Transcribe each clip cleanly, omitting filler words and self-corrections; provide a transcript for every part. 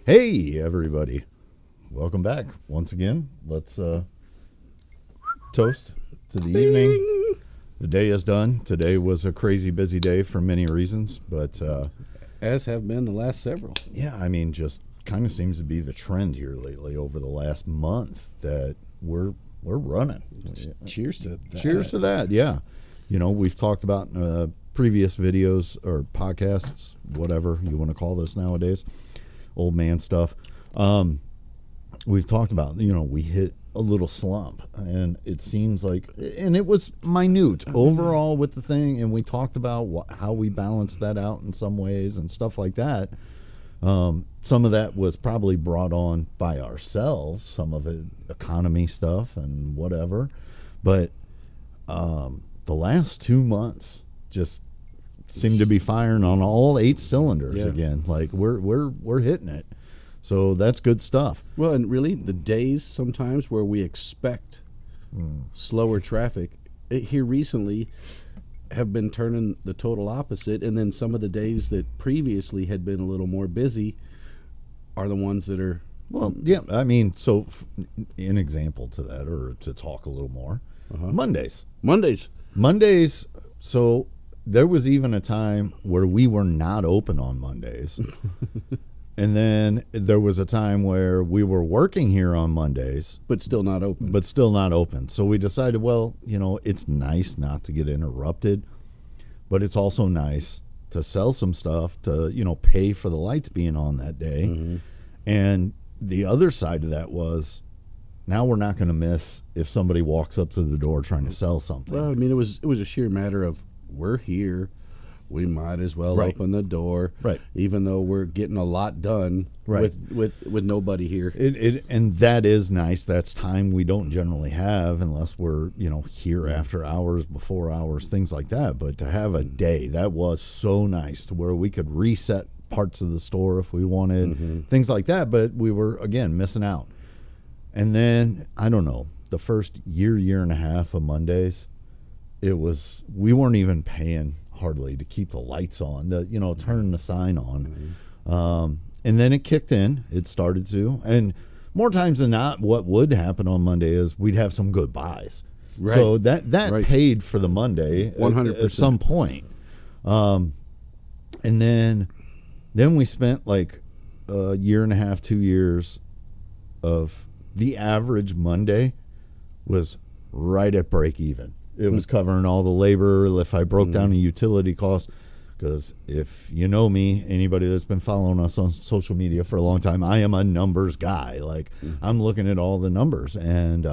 Hey, everybody. Welcome back. Once again, let's toast to the evening. The day is done. Today was a crazy busy day for many reasons, but... as have been the last several. Yeah, I mean, just kind of seems to be the trend here lately over the last month that we're running. Cheers to that. Cheers to that, yeah. You know, we've talked about previous videos or podcasts, whatever you want to call this nowadays, old man stuff. We've talked about, we hit a little slump, and it seems like, and it was minute overall with the thing, and we talked about how we balanced that out in some ways and stuff like that. Some of that was probably brought on by ourselves, some of it economy stuff and whatever, but the last 2 months just seem to be firing on all 8 cylinders again. Like we're hitting it. So that's good stuff. Well, and really the days sometimes where we expect slower traffic here recently have been turning the total opposite, and then some of the days that previously had been a little more busy are the ones that are... Well, yeah, I mean, so an example to that, or to talk a little more, Mondays. So there was even a time where we were not open on Mondays. And then there was a time where we were working here on Mondays. But still not open. So we decided, well, it's nice not to get interrupted, but it's also nice to sell some stuff to, pay for the lights being on that day. Mm-hmm. And the other side of that was, now we're not going to miss if somebody walks up to the door trying to sell something. Well, I mean, it was a sheer matter of, we're here. We might as well open the door, even though we're getting a lot done with nobody here. And that is nice. That's time we don't generally have unless we're here after hours, before hours, things like that. But to have a day, that was so nice to where we could reset parts of the store if we wanted, things like that. But we were, again, missing out. And then, I don't know, the first year and a half of Mondays, we weren't even paying hardly to keep the lights on, turn the sign on. And then it kicked in. It started to. And more times than not, what would happen on Monday is we'd have some good buys. Right. So that paid for the Monday 100%. At some point. And then we spent like a year and a half, 2 years of the average Monday was right at break even. It was covering all the labor. If I broke down the utility costs, because if you know me, anybody that's been following us on social media for a long time, I am a numbers guy. Like I'm looking at all the numbers, and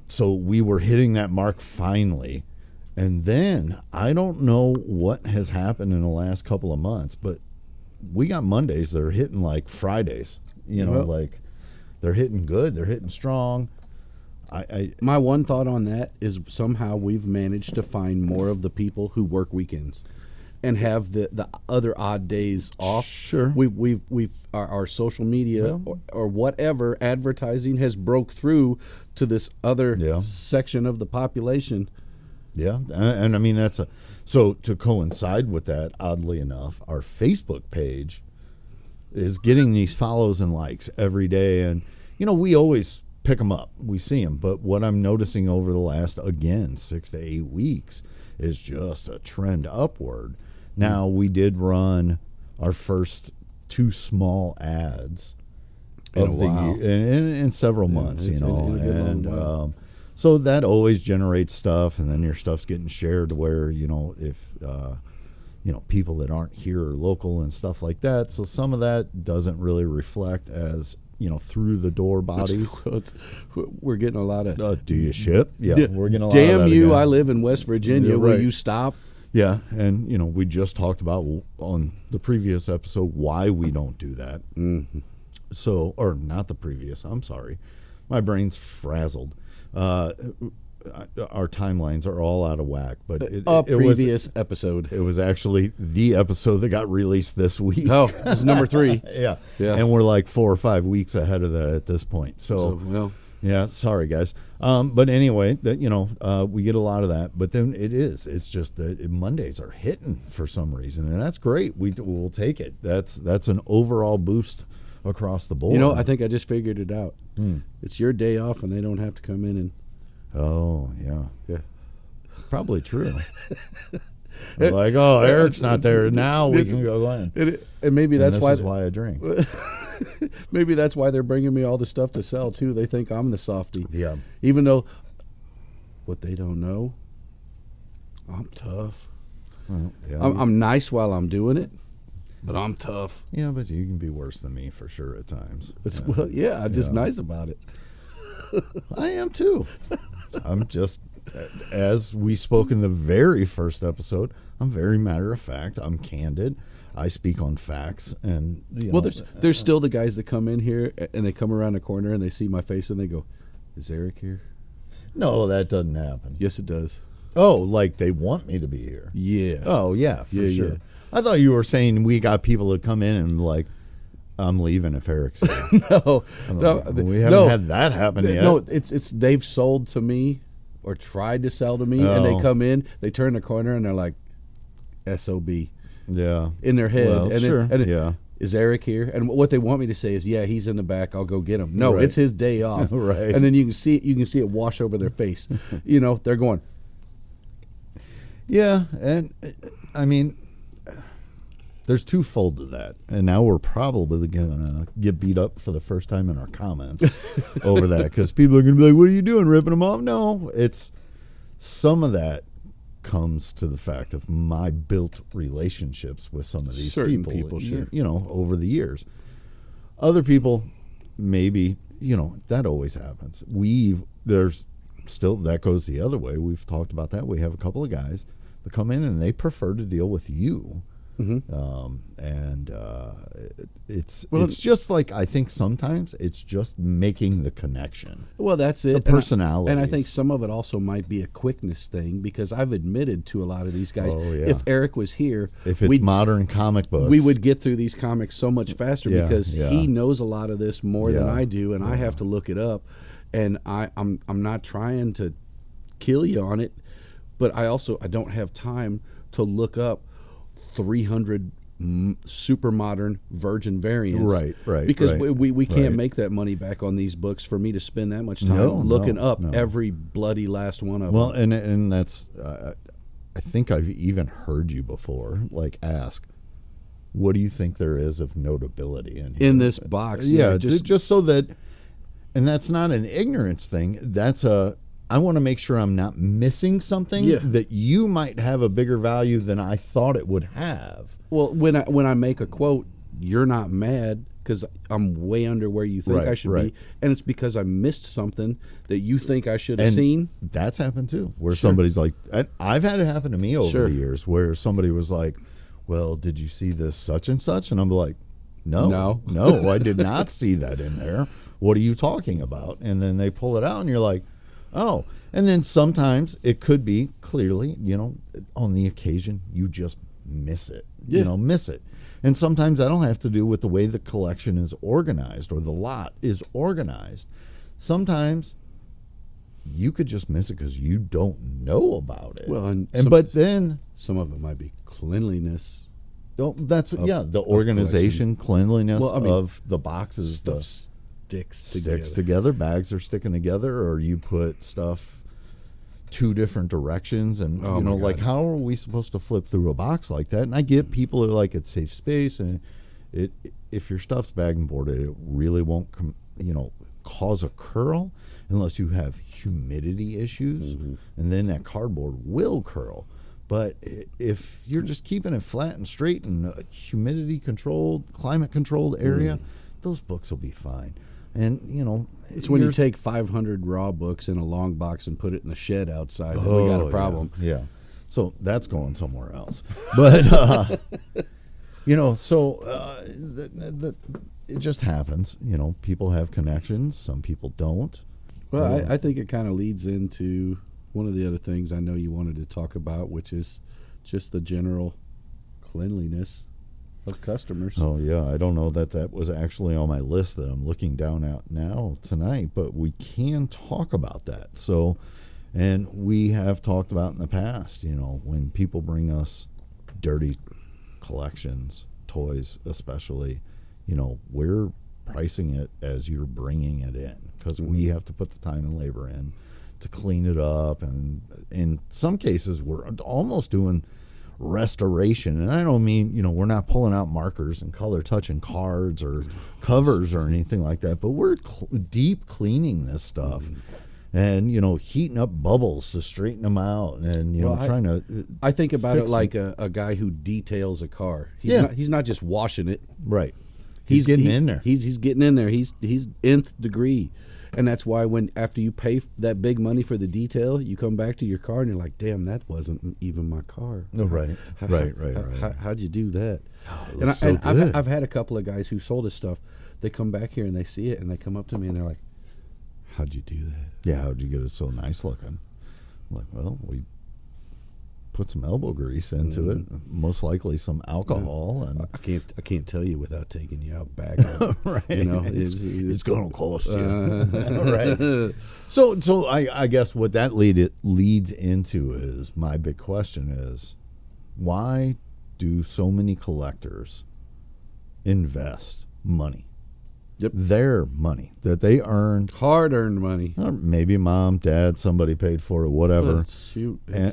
so we were hitting that mark finally. And then I don't know what has happened in the last couple of months, but we got Mondays that are hitting like Fridays. Like they're hitting good, they're hitting strong. My one thought on that is somehow we've managed to find more of the people who work weekends and have the other odd days off. Sure. We've our social media or whatever advertising has broke through to this other section of the population. Yeah. And I mean, so to coincide with that, oddly enough, our Facebook page is getting these follows and likes every day. And, we always pick them up. We see them. But what I'm noticing over the last, again, 6 to 8 weeks is just a trend upward. Now, we did run our first 2 small ads of the year in several months, so that always generates stuff, and then your stuff's getting shared to where, if people that aren't here are local and stuff like that. So some of that doesn't really reflect as through the door bodies. We're getting a lot of. Do you ship? Yeah, we're getting a lot. Damn of that you! again. I live in West Virginia. Will you stop? Yeah, and we just talked about on the previous episode why we don't do that. Mm-hmm. So, or not the previous. I'm sorry, my brain's frazzled. Our timelines are all out of whack, but previous episode. It was actually the episode that got released this week. Oh, it's number 3. yeah, and we're like 4 or 5 weeks ahead of that at this point. So Yeah, sorry guys. But anyway, that we get a lot of that. But then it's just that Mondays are hitting for some reason, and that's great. We'll take it. That's an overall boost across the board. I think I just figured it out. It's your day off, and they don't have to come in and. Oh yeah, yeah, probably true. Like, oh, Eric's not there now. We can go in. And maybe that's this is why I drink. Maybe that's why they're bringing me all the stuff to sell too. They think I'm the softie. Yeah. Even though, what they don't know, I'm tough. Well, yeah, I'm nice while I'm doing it, but I'm tough. Yeah, but you can be worse than me for sure at times. I'm just nice about it. I am too. I'm just, as we spoke in the very first episode, I'm very matter of fact. I'm candid. I speak on facts, and there's still the guys that come in here and they come around the corner and they see my face and they go, "Is Eric here?" No, that doesn't happen. Yes, it does. Oh, like they want me to be here? Yeah. Oh, yeah, for sure. Yeah. I thought you were saying we got people that come in and like, I'm leaving if Eric's here. No, we haven't had that happen yet. No, it's they've sold to me or tried to sell to me, and they come in, they turn the corner, and they're like, SOB. Yeah. In their head. Well, and sure. Yeah. Is Eric here? And what they want me to say is, yeah, he's in the back. I'll go get him. No, It's his day off. Right. And then you can see it wash over their face. They're going. Yeah, and I mean, there's twofold to that. And now we're probably going to get beat up for the first time in our comments over that, because people are going to be like, what are you doing, ripping them off? No, it's some of that comes to the fact of my built relationships with some of these certain people, sure. Over the years. Other people, maybe, that always happens. There's still, that goes the other way. We've talked about that. We have a couple of guys that come in and they prefer to deal with you. Mm-hmm. It's just like, I think sometimes it's just making the connection. Well, that's it. The personality. And I think some of it also might be a quickness thing, because I've admitted to a lot of these guys, if Eric was here, if it's modern comic books, we would get through these comics so much faster, because he knows a lot of this more than I do, and I have to look it up. And I'm not trying to kill you on it, but I don't have time to look up 300 super modern virgin variants, right, because we can't make that money back on these books for me to spend that much time looking up every bloody last one of them. Well, and that's I think I've even heard you before ask, what do you think there is of notability in this box? Yeah, just so that, and that's not an ignorance thing. That's I want to make sure I'm not missing something that you might have a bigger value than I thought it would have. Well, when I make a quote, you're not mad because I'm way under where you think I should be, and it's because I missed something that you think I should have seen. That's happened too, where somebody's like, I've had it happen to me over the years, where somebody was like, well, did you see this such and such? And I'm like, no, I did not see that in there. What are you talking about? And then they pull it out and you're like, oh. And then sometimes it could be clearly, on the occasion you just miss it, miss it. And sometimes that'll have to do with the way the collection is organized or the lot is organized. Sometimes you could just miss it because you don't know about it. Well, but then some of it might be cleanliness. That's the organization, cleanliness of the boxes. Stuff sticks together. Bags are sticking together, or you put stuff two different directions, and how are we supposed to flip through a box like that? And I get people are like, it's safe space, and if your stuff's bag and boarded, it really won't cause a curl unless you have humidity issues, and then that cardboard will curl. But if you're just keeping it flat and straight in a humidity controlled, climate controlled area, those books will be fine. And it's when you take 500 raw books in a long box and put it in the shed outside that we got a problem. Yeah. So that's going somewhere else. But it just happens. People have connections. Some people don't. Well, I think it kind of leads into one of the other things I know you wanted to talk about, which is just the general cleanliness. of customers. Oh, yeah. I don't know that was actually on my list that I'm looking down at now tonight, but we can talk about that. So, and we have talked about in the past, when people bring us dirty collections, toys especially, we're pricing it as you're bringing it in because we have to put the time and labor in to clean it up. And in some cases, we're almost doing restoration. And I don't mean, we're not pulling out markers and color touching cards or covers or anything like that, but we're deep cleaning this stuff. And, heating up bubbles to straighten them out and, trying to I think about it like them. a guy who details a car. He's not just washing it. Right. He's getting in there. He's getting in there. He's nth degree. And that's why after you pay that big money for the detail, you come back to your car and you're like, damn, that wasn't even my car. Oh, right. Right. How'd you do that? Oh, I've had a couple of guys who sold us stuff. They come back here and they see it and they come up to me and they're like, how'd you do that? Yeah, how'd you get it so nice looking? I'm like, well, we put some elbow grease into it, most likely some alcohol, and I can't tell you without taking you out back. Right, it's going to cost you, right? So I guess what that leads into is my big question is, why do so many collectors invest money? Yep. Their money that they earned, hard-earned money. Or maybe mom, dad, somebody paid for it, whatever.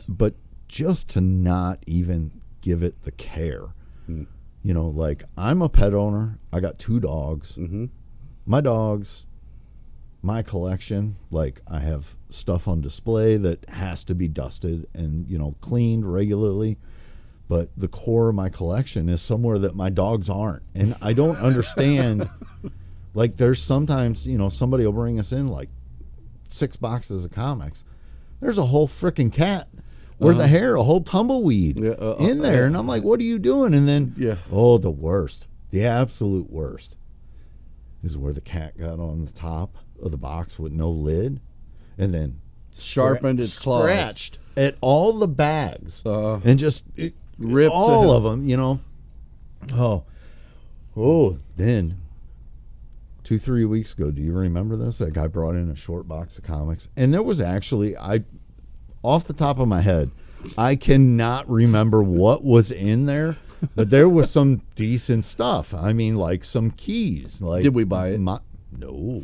But just to not even give it the care. Like I'm a pet owner. I got 2 dogs. Mm-hmm. My dogs, my collection, like I have stuff on display that has to be dusted and, cleaned regularly. But the core of my collection is somewhere that my dogs aren't. And I don't understand. Like there's sometimes, somebody will bring us in like 6 boxes of comics. There's a whole freaking cat worth of hair, a whole tumbleweed in there. And I'm like, what are you doing? And then, the worst, the absolute worst is where the cat got on the top of the box with no lid and then sharpened its claws. Scratched at all the bags and just ripped all of them, Then 2-3 weeks ago, do you remember this? That guy brought in a short box of comics, and there was actually, off the top of my head, I cannot remember what was in there, but there was some decent stuff. I mean, like some keys. Like, did we buy it? No.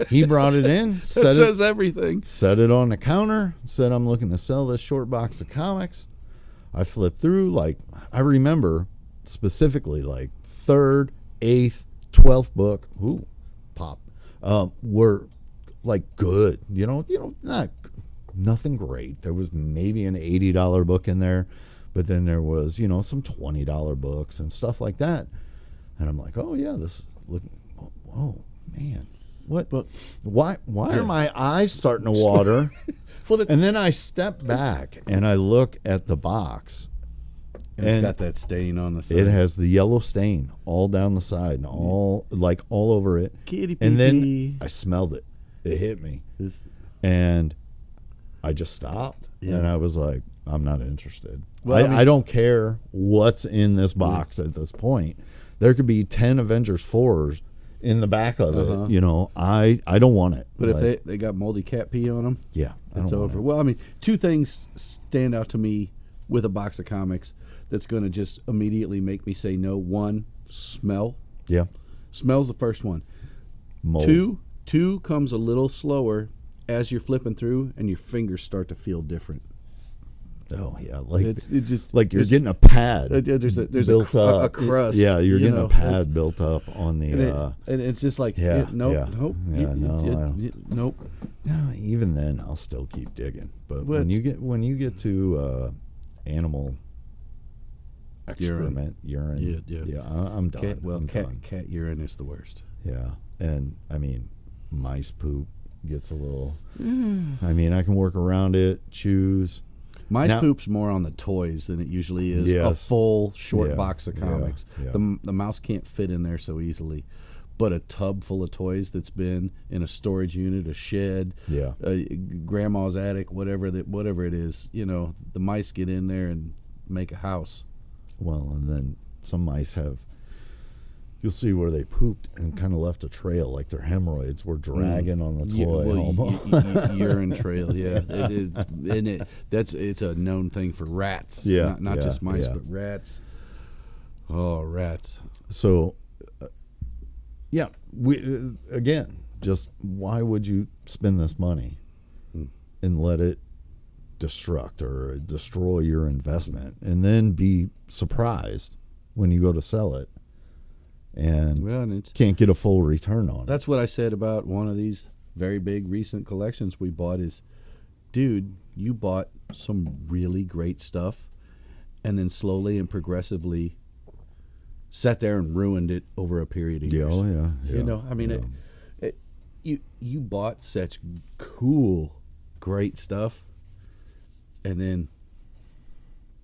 He brought it in. Says everything. Set it on the counter. Said, I'm looking to sell this short box of comics. I flipped through. I remember specifically 3rd, 8th, 12th book, pop, were good, nothing great. There was maybe an $80 book in there, but then there was, some $20 books and stuff like that. And I'm like, oh yeah, whoa, man, what? Why are my eyes starting to water? And then I step back and I look at the box. And it's got that stain on the side. It has the yellow stain all down the side and all over it. Kitty and then I smelled it. It hit me. And I just stopped. Yeah. And I was like, I'm not interested. Well, I don't care what's in this box at this point. There could be 10 Avengers 4s in the back of it. I don't want it. But if they got moldy cat pee on them, it's over. Well, I mean, 2 things stand out to me with a box of comics that's going to just immediately make me say no. 1, smell. Yeah. Smell's the first one. Mold. 2 comes a little slower as you're flipping through and your fingers start to feel different. Oh, yeah. It's just like you're getting a pad. There's a crust. Yeah, you're getting a pad built up on the... And it's just like, nope. Nope. No, even then, I'll still keep digging. But when you get to animal excrement, urine, I'm done. Cat urine is the worst. Yeah, and I mean, mice poop gets a little. I mean, I can work around it, choose. Mice poop's more on the toys than it usually is a full short box of comics. Yeah. The mouse can't fit in there so easily. But a tub full of toys that's been in a storage unit, a shed, grandma's attic, whatever it is, the mice get in there and make a house. Well, and then some mice have, you'll see where they pooped and kind of left a trail, like their hemorrhoids were dragging on the toy. Almost. Urine trail, yeah. It is, and it's a known thing for rats. Yeah, not just mice, yeah. but rats. Oh, rats. So, yeah, we again, just why would you spend this money and let it destruct or destroy your investment, and then be surprised when you go to sell it and can't get a full return on it? That's what I said about one of these very big recent collections we bought is, dude, you bought some really great stuff and then slowly and progressively sat there and ruined it over a period of years. Oh, yeah. You know, I mean, you bought such cool, great stuff, and then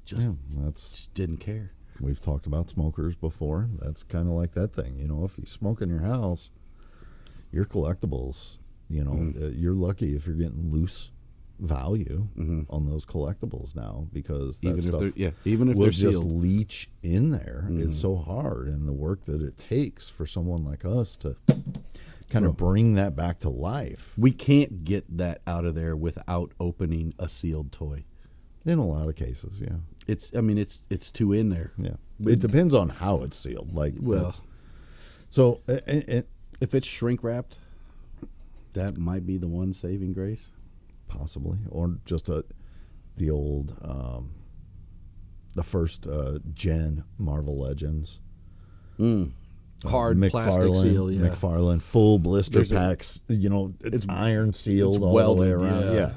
just didn't care. We've talked about smokers before. That's kind of like that thing. You know, if you smoke in your house, your collectibles, you know, you're lucky if you're getting loose value on those collectibles now, because that even stuff even if will they're just sealed. leach in there. It's so hard, and the work that it takes for someone like us to kind of bring that back to life. We can't get that out of there without opening a sealed toy. In a lot of cases, yeah. It's too in there. Yeah. It depends on how it's sealed. Like, well, so if it's shrink wrapped, that might be the one saving grace. Possibly, or just the old, the first gen Marvel Legends. Hard plastic seal, yeah. McFarlane, full blister packs. You know, it's iron sealed all welded, the way around. yeah.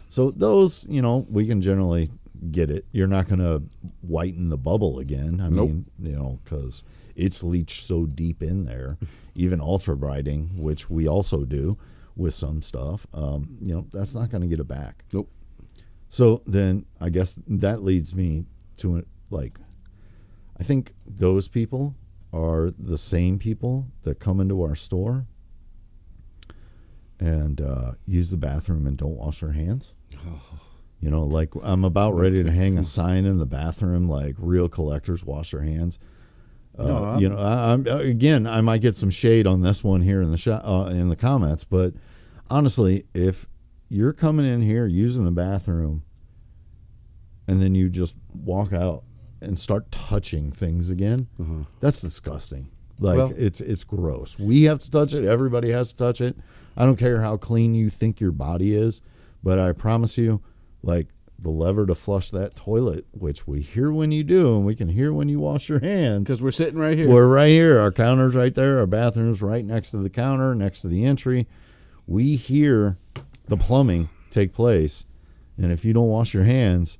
So those, you know, we can generally get it. You're not going to whiten the bubble again. I mean, you know, because it's leached so deep in there. Even ultra brighting, which we also do with some stuff, you know, that's not going to get it back. Nope. So then I guess that leads me to, like, I think those people are the same people that come into our store and use the bathroom and don't wash their hands. You know, like, I'm about ready to hang a sign in the bathroom, like, real collectors wash their hands. You know, I might get some shade on this one here in the in the comments, but honestly, if you're coming in here using the bathroom and then you just walk out and start touching things again, that's disgusting. Like, well, it's gross. We have to touch it. Everybody has to touch it. I don't care how clean you think your body is, but I promise you, like, the lever to flush that toilet, which we hear when you do, and we can hear when you wash your hands. Because we're sitting right here. We're right here. Our counter's right there. Our bathroom's right next to the counter, next to the entry. We hear the plumbing take place. And if you don't wash your hands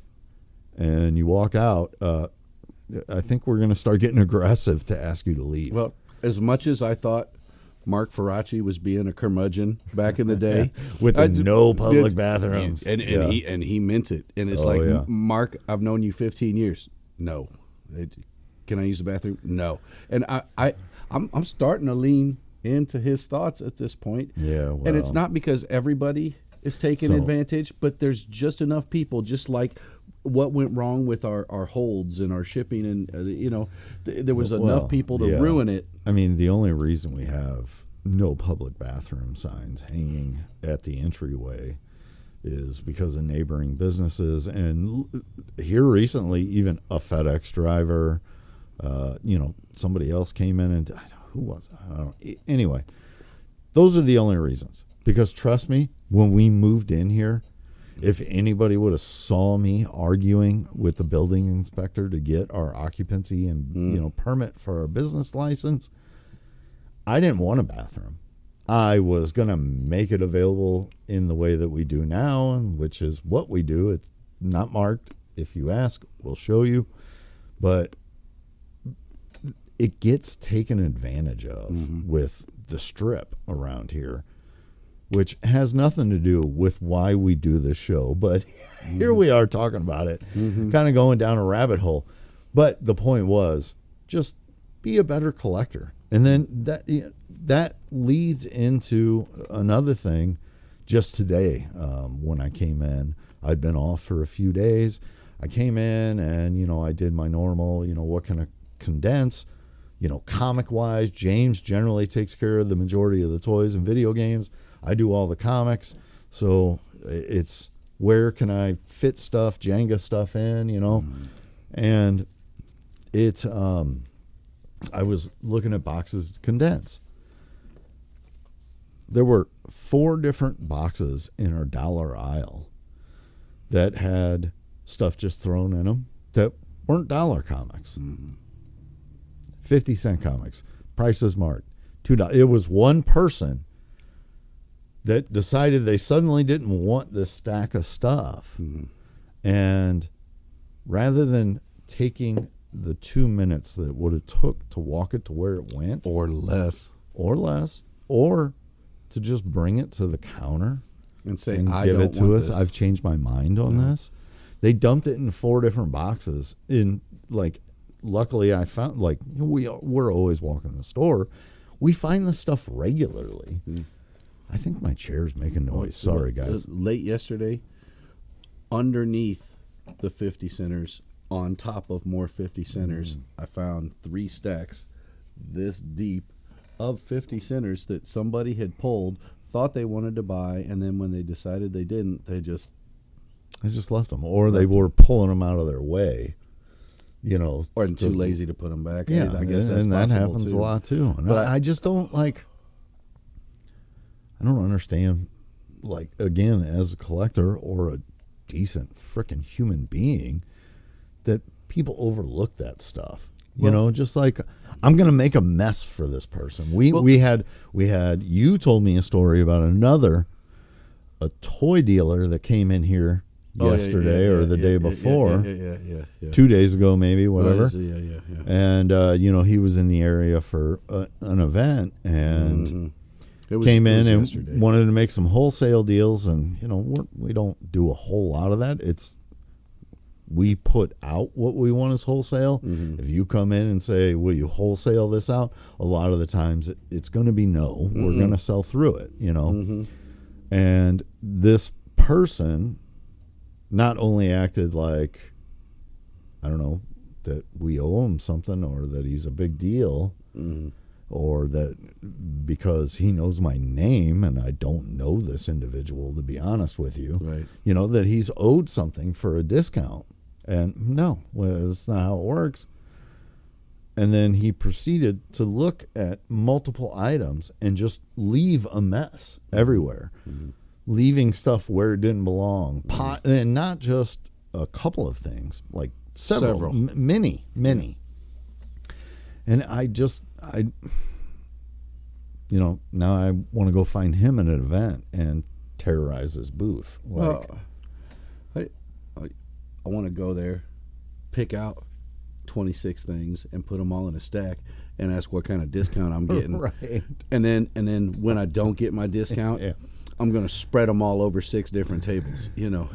and you walk out, I think we're going to start getting aggressive to ask you to leave. Well, as much as I thought Mark Faraci was being a curmudgeon back in the day, with no public bathrooms, and he meant it. And it's Mark, I've known you 15 years. No, can I use the bathroom? No. And I'm starting to lean into his thoughts at this point. Yeah, well, and it's not because everybody is taking advantage, but there's just enough people, just like what went wrong with our holds and our shipping, and there was enough people to ruin it. I mean, the only reason we have no public bathroom signs hanging at the entryway is because of neighboring businesses, and here recently, even a FedEx driver, somebody else came in, and who was it? I don't know. Anyway, those are the only reasons. Because trust me, when we moved in here, if anybody would have saw me arguing with the building inspector to get our occupancy and permit for our business license, I didn't want a bathroom. I was going to make it available in the way that we do now, which is what we do. It's not marked. If you ask, we'll show you. But it gets taken advantage of with the strip around here, which has nothing to do with why we do this show. But here we are talking about it, kind of going down a rabbit hole. But the point was, just be a better collector. And then that leads into another thing. Just today, when I came in, I'd been off for a few days. I came in and, you know, I did my normal, you know, what can I condense? You know, comic-wise, James generally takes care of the majority of the toys and video games. I do all the comics. So it's where can I fit stuff, Jenga stuff in, you know? And it, I was looking at boxes to condense. There were 4 different boxes in our dollar aisle that had stuff just thrown in them that weren't dollar comics. 50-cent comics, prices marked, $2. It was one person that decided they suddenly didn't want this stack of stuff. And rather than taking the 2 minutes that it would have took to walk it to where it went, or less, or to just bring it to the counter and say, and I give don't it to want us, this. I've changed my mind on this. They dumped it in 4 different boxes. In like, luckily I found, like, we're always walking the store. We find this stuff regularly. I think my chair's making noise. Sorry, guys. Late yesterday, underneath the 50 centers, on top of more 50 centers, I found 3 stacks this deep of 50 centers that somebody had pulled, thought they wanted to buy, and then when they decided they didn't, they just left them, or they were pulling them out of their way, you know, or too lazy to put them back. Yeah, I guess that's and that possible happens too. a lot too. And But I just don't I don't understand, like, again, as a collector or a decent frickin' human being, that people overlook that stuff. You know, just like, I'm going to make a mess for this person. We had you told me a story about a toy dealer that came in here yesterday or the day before. 2 days ago, maybe, whatever. And, you know, he was in the area for an event and came in and yesterday. Wanted to make some wholesale deals. And, you know, we don't do a whole lot of that. We put out what we want as wholesale. If you come in and say, will you wholesale this out? A lot of the times it's going to be no. We're going to sell through it, you know. And this person not only acted like, I don't know, that we owe him something or that he's a big deal or that because he knows my name and I don't know this individual, to be honest with you, Right. you know, that he's owed something for a discount. And no, well, that's not how it works. And then he proceeded to look at multiple items and just leave a mess everywhere, leaving stuff where it didn't belong. And not just a couple of things, like several. Many. And you know, now I want to go find him at an event and terrorize his booth. Like, I want to go there, pick out 26 things and put them all in a stack and ask what kind of discount I'm getting. Right. And then when I don't get my discount, I'm going to spread them all over 6 different tables, you know.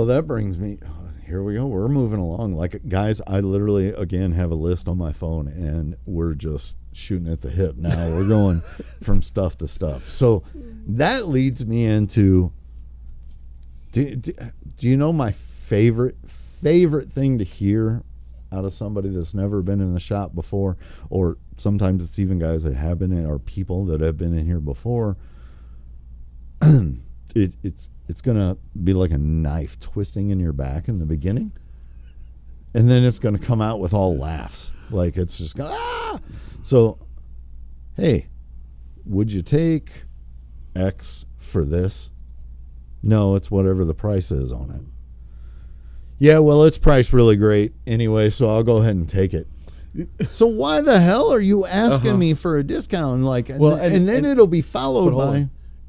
That brings me, here we go. We're moving along. Like, guys, I literally, again, have a list on my phone and we're just shooting at the hip now. We're going from stuff to stuff. So that leads me into, do you know my favorite thing to hear out of somebody that's never been in the shop before, or sometimes it's even guys that have been in, or people that have been in here before? It's gonna be like a knife twisting in your back in the beginning, and then it's gonna come out with all laughs, like it's just gonna So, hey, would you take X for this? No, it's whatever the price is on it. Yeah, well, it's priced really great anyway, so I'll go ahead and take it. So why the hell are you asking me for a discount? Like, and then it'll be followed by.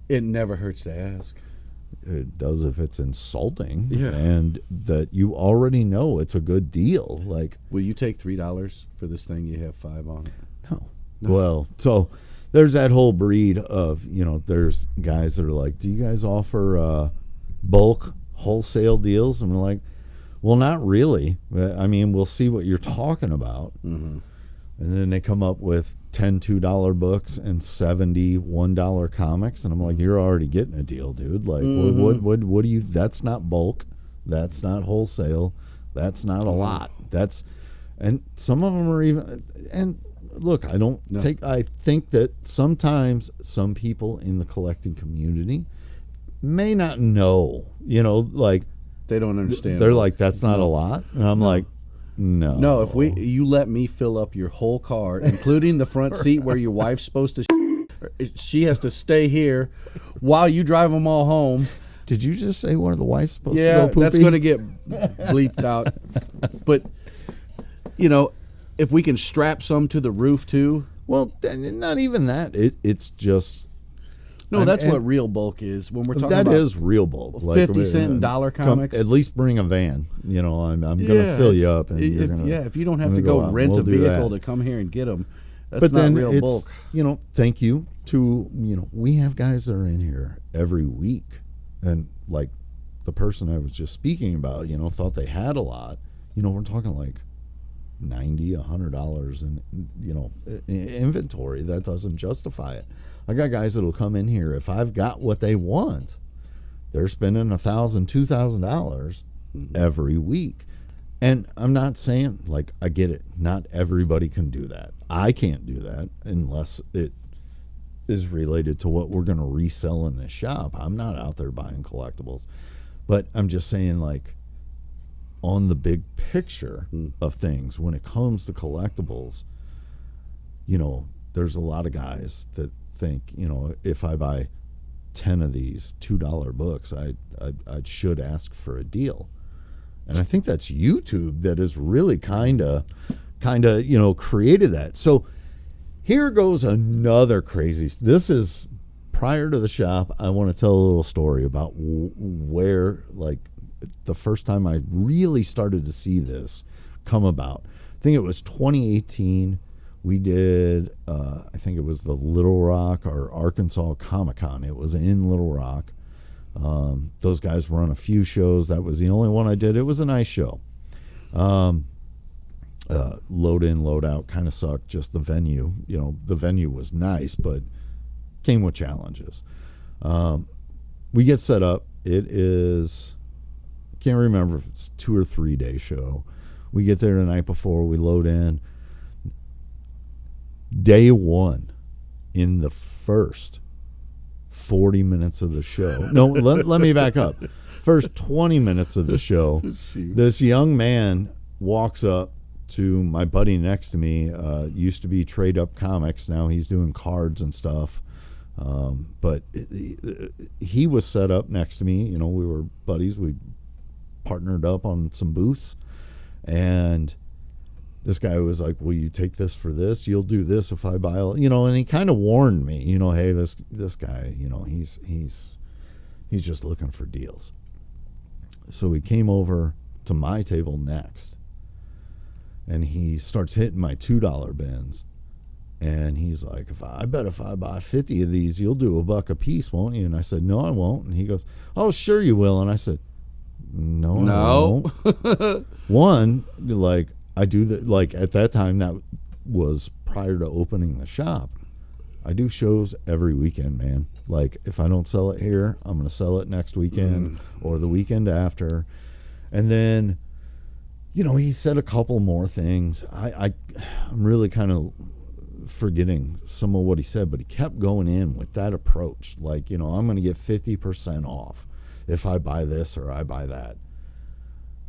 It never hurts to ask. It does if it's insulting, Yeah. and that you already know it's a good deal. Like, Will you take $3 for this thing you have 5 on? no. Well, so there's that whole breed of, you know, there's guys that are like, do you guys offer bulk wholesale deals? And we're like, well, not really. I mean, we'll see what you're talking about. And then they come up with 10 $2 books and 70 $1 comics, and I'm like, you're already getting a deal, dude. Like, what do you? That's not bulk. That's not wholesale. That's not a lot. And some of them are even, and look, I think that sometimes some people in the collecting community may not know, like they don't understand. They're like, that's not a lot. And I'm like, no. No, if you let me fill up your whole car, including the front seat where your wife's supposed to she has to stay here while you drive them all home. Did you just say one of the wife's supposed to go Yeah, poopy? that's going to get bleeped out. But, if we can strap some to the roof too. Well, not even that. It's just... No, that's what real bulk is. When we're talking about... That is real bulk. 50-cent and dollar comics. At least bring a van. I'm going to fill you up. And if you don't have to go rent a vehicle to come here and get them, that's not real bulk. Thank you to, we have guys that are in here every week. And like the person I was just speaking about, thought they had a lot. We're talking like $90, $100 in, inventory. That doesn't justify it. I got guys that'll come in here. If I've got what they want, they're spending $1,000, $2,000 every week. And I'm not saying, like, I get it. Not everybody can do that. I can't do that unless it is related to what we're going to resell in this shop. I'm not out there buying collectibles. But I'm just saying, like, on the big picture of things, when it comes to collectibles, there's a lot of guys that think, if I buy 10 of these $2 books, I should ask for a deal. And I think that's YouTube that has really kind of created that. So here goes another crazy. This is prior to the shop. I want to tell a little story about where, like, the first time I really started to see this come about. I think it was 2018. We did, I think it was the Little Rock or Arkansas Comic-Con. It was in Little Rock. Those guys were on a few shows. That was the only one I did. It was a nice show. Load in, load out kind of sucked. Just the venue. The venue was nice, but came with challenges. We get set up. It is, I can't remember if it's 2 or 3 day show. We get there the night before. We load in. Day one, in the first 40 minutes of the show. No, let me back up. First 20 minutes of the show, this young man walks up to my buddy next to me. Used to be Trade Up Comics. Now he's doing cards and stuff. But he was set up next to me. We were buddies. We partnered up on some booths. And this guy was like, will you take this for this? You'll do this if I buy, and he kind of warned me, hey, this guy, he's just looking for deals. So he came over to my table next, and he starts hitting my $2 bins. And he's like, I bet if I buy 50 of these, you'll do $1 a piece, won't you? And I said, no, I won't. And he goes, oh, sure you will. And I said, no. I won't. One, like, I do that, like, at that time, that was prior to opening the shop. I do shows every weekend, man. Like, if I don't sell it here, I'm going to sell it next weekend or the weekend after. And then, he said a couple more things. I'm really kind of forgetting some of what he said, but he kept going in with that approach. Like, I'm going to get 50% off if I buy this or I buy that.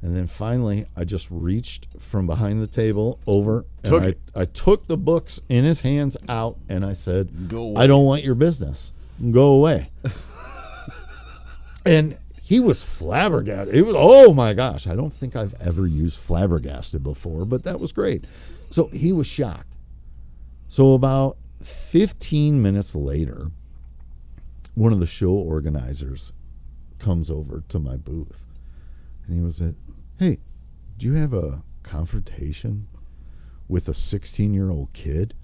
And then finally, I just reached from behind the table over, and I took the books in his hands out, and I said, go away. I don't want your business. Go away. And he was flabbergasted. It was, oh my gosh, I don't think I've ever used flabbergasted before, but that was great. So he was shocked. So about 15 minutes later, one of the show organizers comes over to my booth, and he was hey, do you have a confrontation with a 16-year-old kid?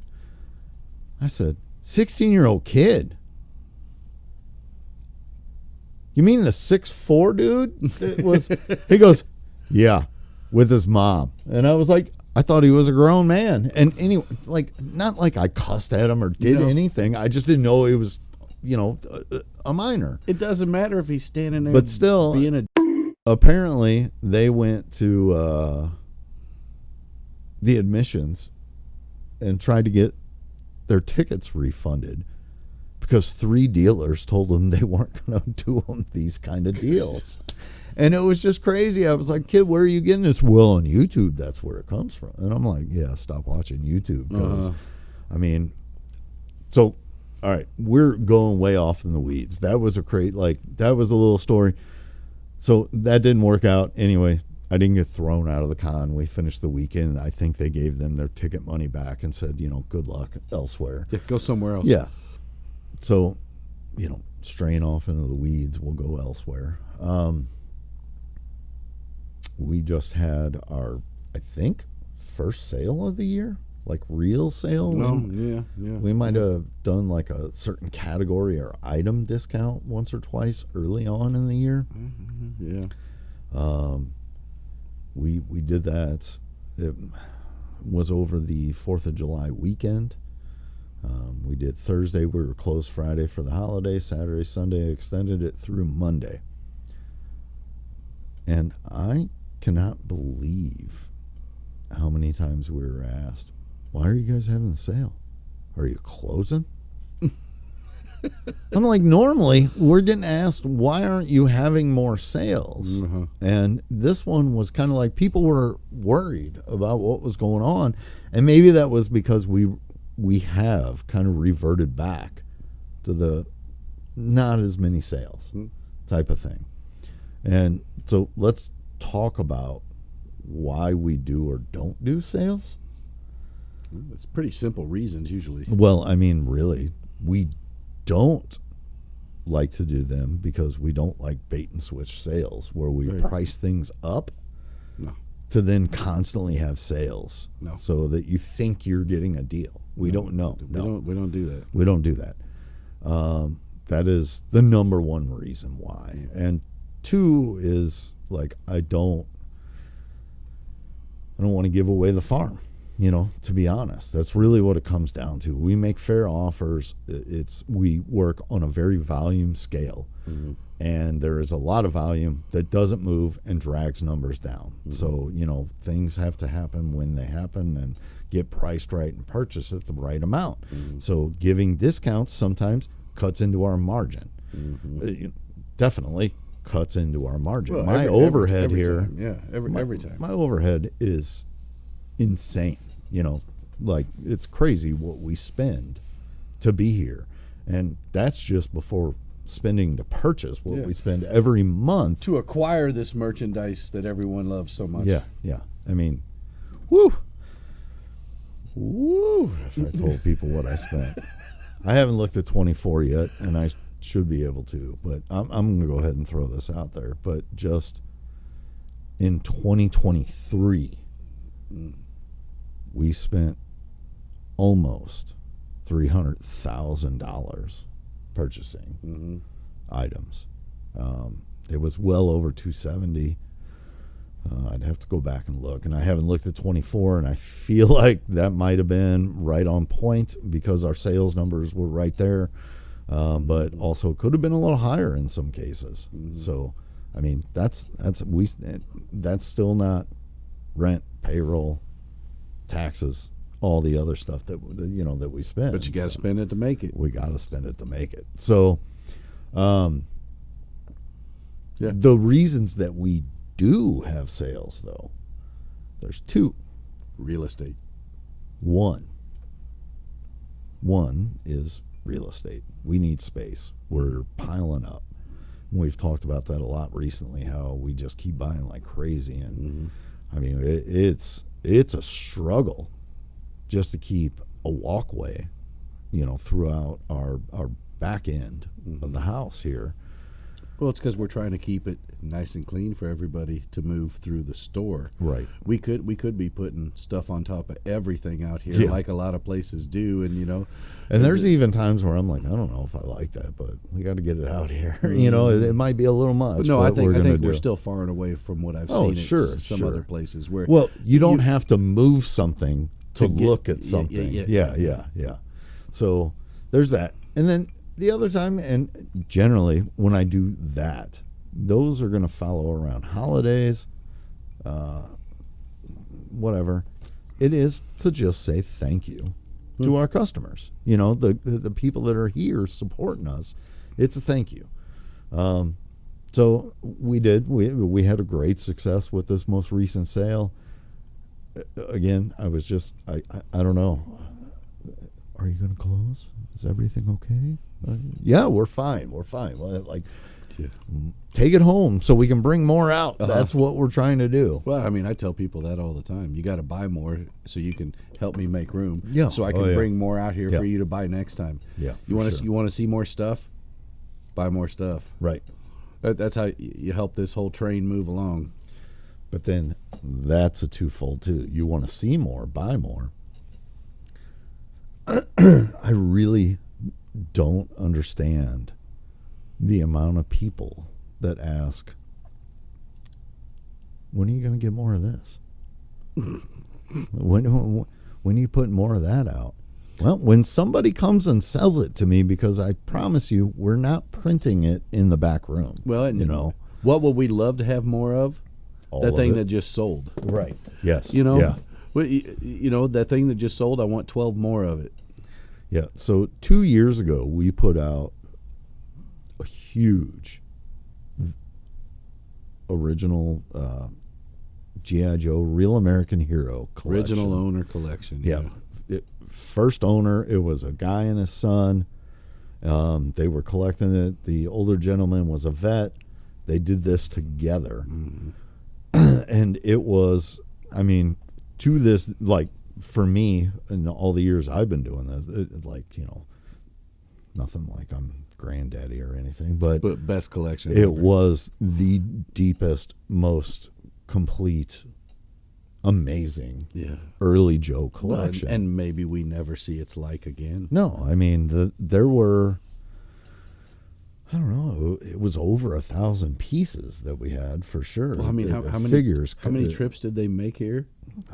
I said, 16-year-old kid? You mean the 6'4" dude? He goes, yeah, with his mom. And I was like, I thought he was a grown man. And anyway, like, not like I cussed at him or did anything. I just didn't know he was, a minor. It doesn't matter if he's standing there but still, being a apparently they went to the admissions and tried to get their tickets refunded because 3 dealers told them they weren't going to do them these kind of deals. And it was just crazy. I was like, kid, where are you getting this? Well, on YouTube, that's where it comes from. And I'm like, yeah, stop watching YouTube. Because, I mean, so, all right, we're going way off in the weeds. That was that was a little story. So that didn't work out. Anyway, I didn't get thrown out of the con. We finished the weekend. I think they gave them their ticket money back and said, good luck elsewhere. Yeah, go somewhere else. Yeah. So, straying off into the weeds, we'll go elsewhere. We just had our, I think, first sale of the year, like real sale. Yeah. We might have done like a certain category or item discount once or twice early on in the year. Yeah. We did that. It was over the 4th of July weekend. We did Thursday. We were closed Friday for the holiday. Saturday, Sunday, extended it through Monday. And I cannot believe how many times we were asked, why are you guys having a sale? Are you closing? I'm like, normally we're getting asked, why aren't you having more sales? And this one was kind of like people were worried about what was going on. And maybe that was because we have kind of reverted back to the not as many sales type of thing. And so let's talk about why we do or don't do sales. It's pretty simple reasons usually. Well, I mean, really, we don't like to do them because we don't like bait and switch sales where we price things up to then constantly have sales so that you think you're getting a deal. We don't know. We don't do that. We don't do that. That is the number one reason why. And 2 is like I don't want to give away the farm. To be honest, that's really what it comes down to. We make fair offers. We work on a very volume scale, and there is a lot of volume that doesn't move and drags numbers down. So, things have to happen when they happen and get priced right and purchased at the right amount. So giving discounts sometimes cuts into our margin. Definitely cuts into our margin. Well, my overhead here, every time. My overhead is insane. Like it's crazy what we spend to be here, and that's just before spending to purchase what we spend every month to acquire this merchandise that everyone loves so much. Yeah. I mean, woo. If I told people what I spent, I haven't looked at 24 yet, and I should be able to, but I'm going to go ahead and throw this out there. But just in 2023. We spent almost $300,000 purchasing items. It was well over 270. I'd have to go back and look, and I haven't looked at 24, and I feel like that might have been right on point because our sales numbers were right there, but also could have been a little higher in some cases. So, I mean, that's still not rent, payroll, taxes, all the other stuff that that we spend. But you got to spend it to make it. We got to spend it to make it. So, the reasons that we do have sales, though, there's 2. Real estate. One is real estate. We need space. We're piling up. We've talked about that a lot recently, how we just keep buying like crazy. And I mean, it's a struggle just to keep a walkway, throughout our back end of the house here. Well, it's because we're trying to keep it nice and clean for everybody to move through the store. Right. We could be putting stuff on top of everything out here, like a lot of places do, and And there's even times where I'm like, I don't know if I like that, but we got to get it out here. It might be a little much. But no, but I think we're still far and away from what I've seen in some other places where. Well, you don't have to move something to look at something. Yeah. So there's that, and then the other time, and generally when I do that, those are going to follow around holidays, whatever. It is to just say thank you to our customers. You know, the people that are here supporting us. It's a thank you. So we did. We had a great success with this most recent sale. Again, I was just I don't know. Are you going to close? Is everything okay? Yeah, we're fine. We're fine. Like, take it home so we can bring more out. That's what we're trying to do. Well, I mean, I tell people that all the time. You got to buy more so you can help me make room. Yeah. So I can bring more out here for you to buy next time. Yeah. You want to see more stuff? Buy more stuff. Right. That's how you help this whole train move along. But then that's a twofold too. You want to see more, buy more. I really don't understand the amount of people that ask, when are you going to get more of this? when are you putting more of that out? Well, when somebody comes and sells it to me, because I promise you, we're not printing it in the back room. Well, you know, what would we love to have more of? That thing that just sold. Right. Yes. You know? Yeah. Well, you know, that thing that just sold, I want 12 more of it. Yeah. So 2 years ago, we put out a huge original G.I. Joe Real American Hero collection. Original owner collection. Yeah. First owner, it was a guy and his son. They were collecting it. The older gentleman was a vet. They did this together. Mm-hmm. And it was, I mean, to this, like, for me, in all the years I've been doing this, like, you know, nothing like I'm granddaddy or anything, but best collection it ever. Was the deepest, most complete, amazing early Joe collection. Well, and maybe we never see its like again. No, I mean, there were, I don't know, it was over 1,000 pieces that we had for sure. Well, I mean, how many figures? How many trips did they make here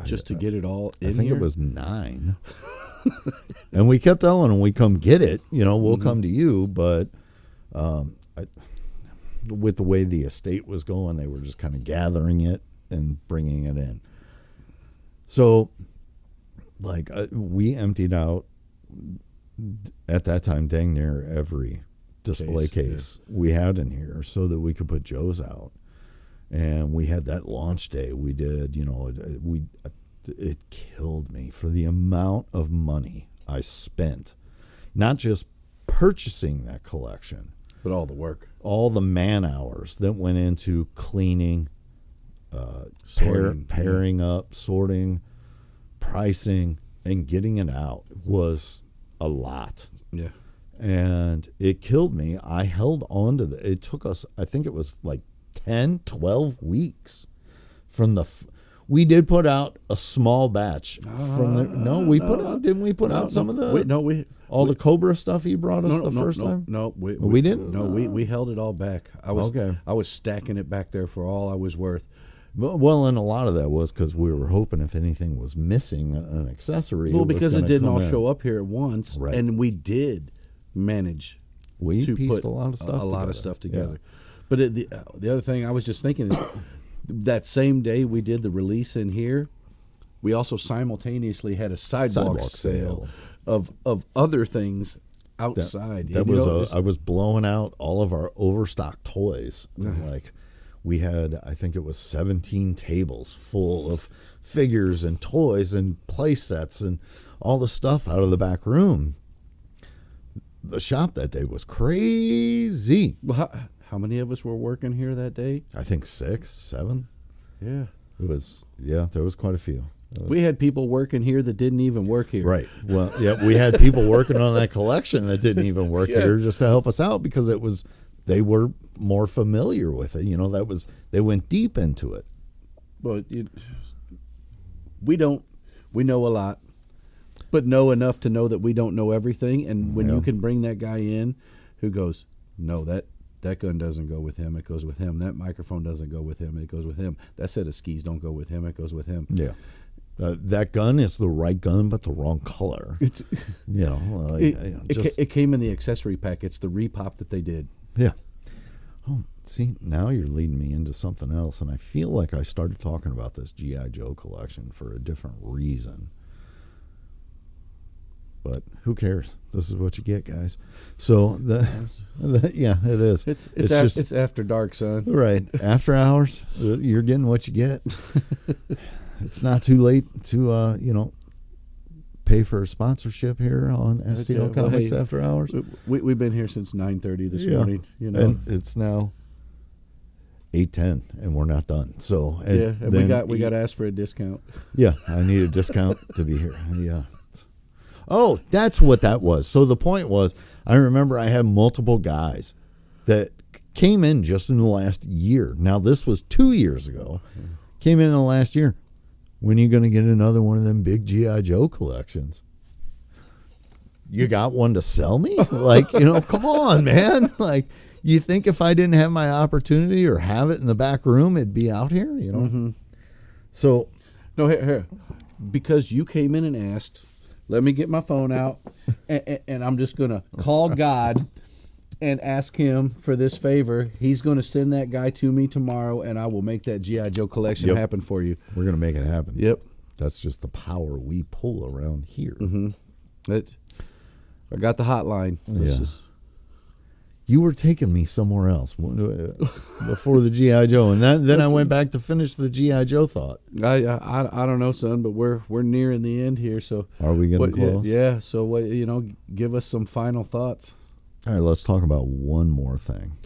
just to get it all in here? I think it was 9. And we kept telling them, we come get it, you know, we'll come to you. But with the way the estate was going, they were just kind of gathering it and bringing it in. So, like, we emptied out, at that time, dang near every display case we had in here so that we could put Joe's out. And we had that launch day. We did, you know, it killed me for the amount of money I spent, not just purchasing that collection, but all the work, all the man hours that went into cleaning, pairing up, sorting, pricing, and getting it out was a lot. Yeah. And it killed me. I held on to it took us, I think it was like 10, 12 weeks from we did put out a small batch from the, didn't we put out some of the, all the Cobra stuff he brought us first time? No, we didn't. No, we held it all back. I was stacking it back there for all I was worth. Well, and a lot of that was because we were hoping if anything was missing an accessory. Well, because it didn't all show up here at once, right. And we did manage to put a lot of stuff together. Yeah. But the other thing I was just thinking is that same day we did the release in here, we also simultaneously had a sidewalk sale of other things outside. I was blowing out all of our overstocked toys. Like, we had, I think it was 17 tables full of figures and toys and play sets and all the stuff out of the back room. The shop that day was crazy. Well, how many of us were working here that day? I think 6, 7. Yeah. It was, there was quite a few. We had people working here that didn't even work here. Right. Well, yeah, we had people working on that collection that didn't even work here just to help us out because they were more familiar with it. You know, they went deep into it. Well, we know a lot, but know enough to know that we don't know everything. And when you can bring that guy in who goes, no, that gun doesn't go with him, it goes with him. That microphone doesn't go with him, it goes with him. That set of skis don't go with him, it goes with him. Yeah. That gun is the right gun, but the wrong color. It's, it came in the accessory pack. It's the repop that they did. Yeah. Oh, see, now you're leading me into something else, and I feel like I started talking about this G.I. Joe collection for a different reason. But who cares? This is what you get, guys. So yeah, it is. It's after dark, son. Right, after hours. You're getting what you get. It's not too late to pay for a sponsorship here on STL Comics After Hours. We've been here since 9:30 this morning. And it's now 8:10, and we're not done. So and we got asked for a discount. Yeah, I need a discount to be here. Yeah. Oh, that's what that was. So the point was, I remember I had multiple guys that came in just in the last year. Now, this was 2 years ago. Came in the last year. When are you going to get another one of them big G.I. Joe collections? You got one to sell me? Like, come on, man. Like, you think if I didn't have my opportunity or have it in the back room, it'd be out here, Mm-hmm. So. No, here. Because you came in and asked, let me get my phone out, and I'm just going to call God and ask him for this favor. He's going to send that guy to me tomorrow, and I will make that G.I. Joe collection happen for you. We're going to make it happen. Yep. That's just the power we pull around here. Mm-hmm. I got the hotline. You were taking me somewhere else before the G.I. Joe, and then I went back to finish the G.I. Joe thought. I don't know, son, but we're nearing the end here. So are we getting close? Yeah. So what give us some final thoughts. All right, let's talk about one more thing.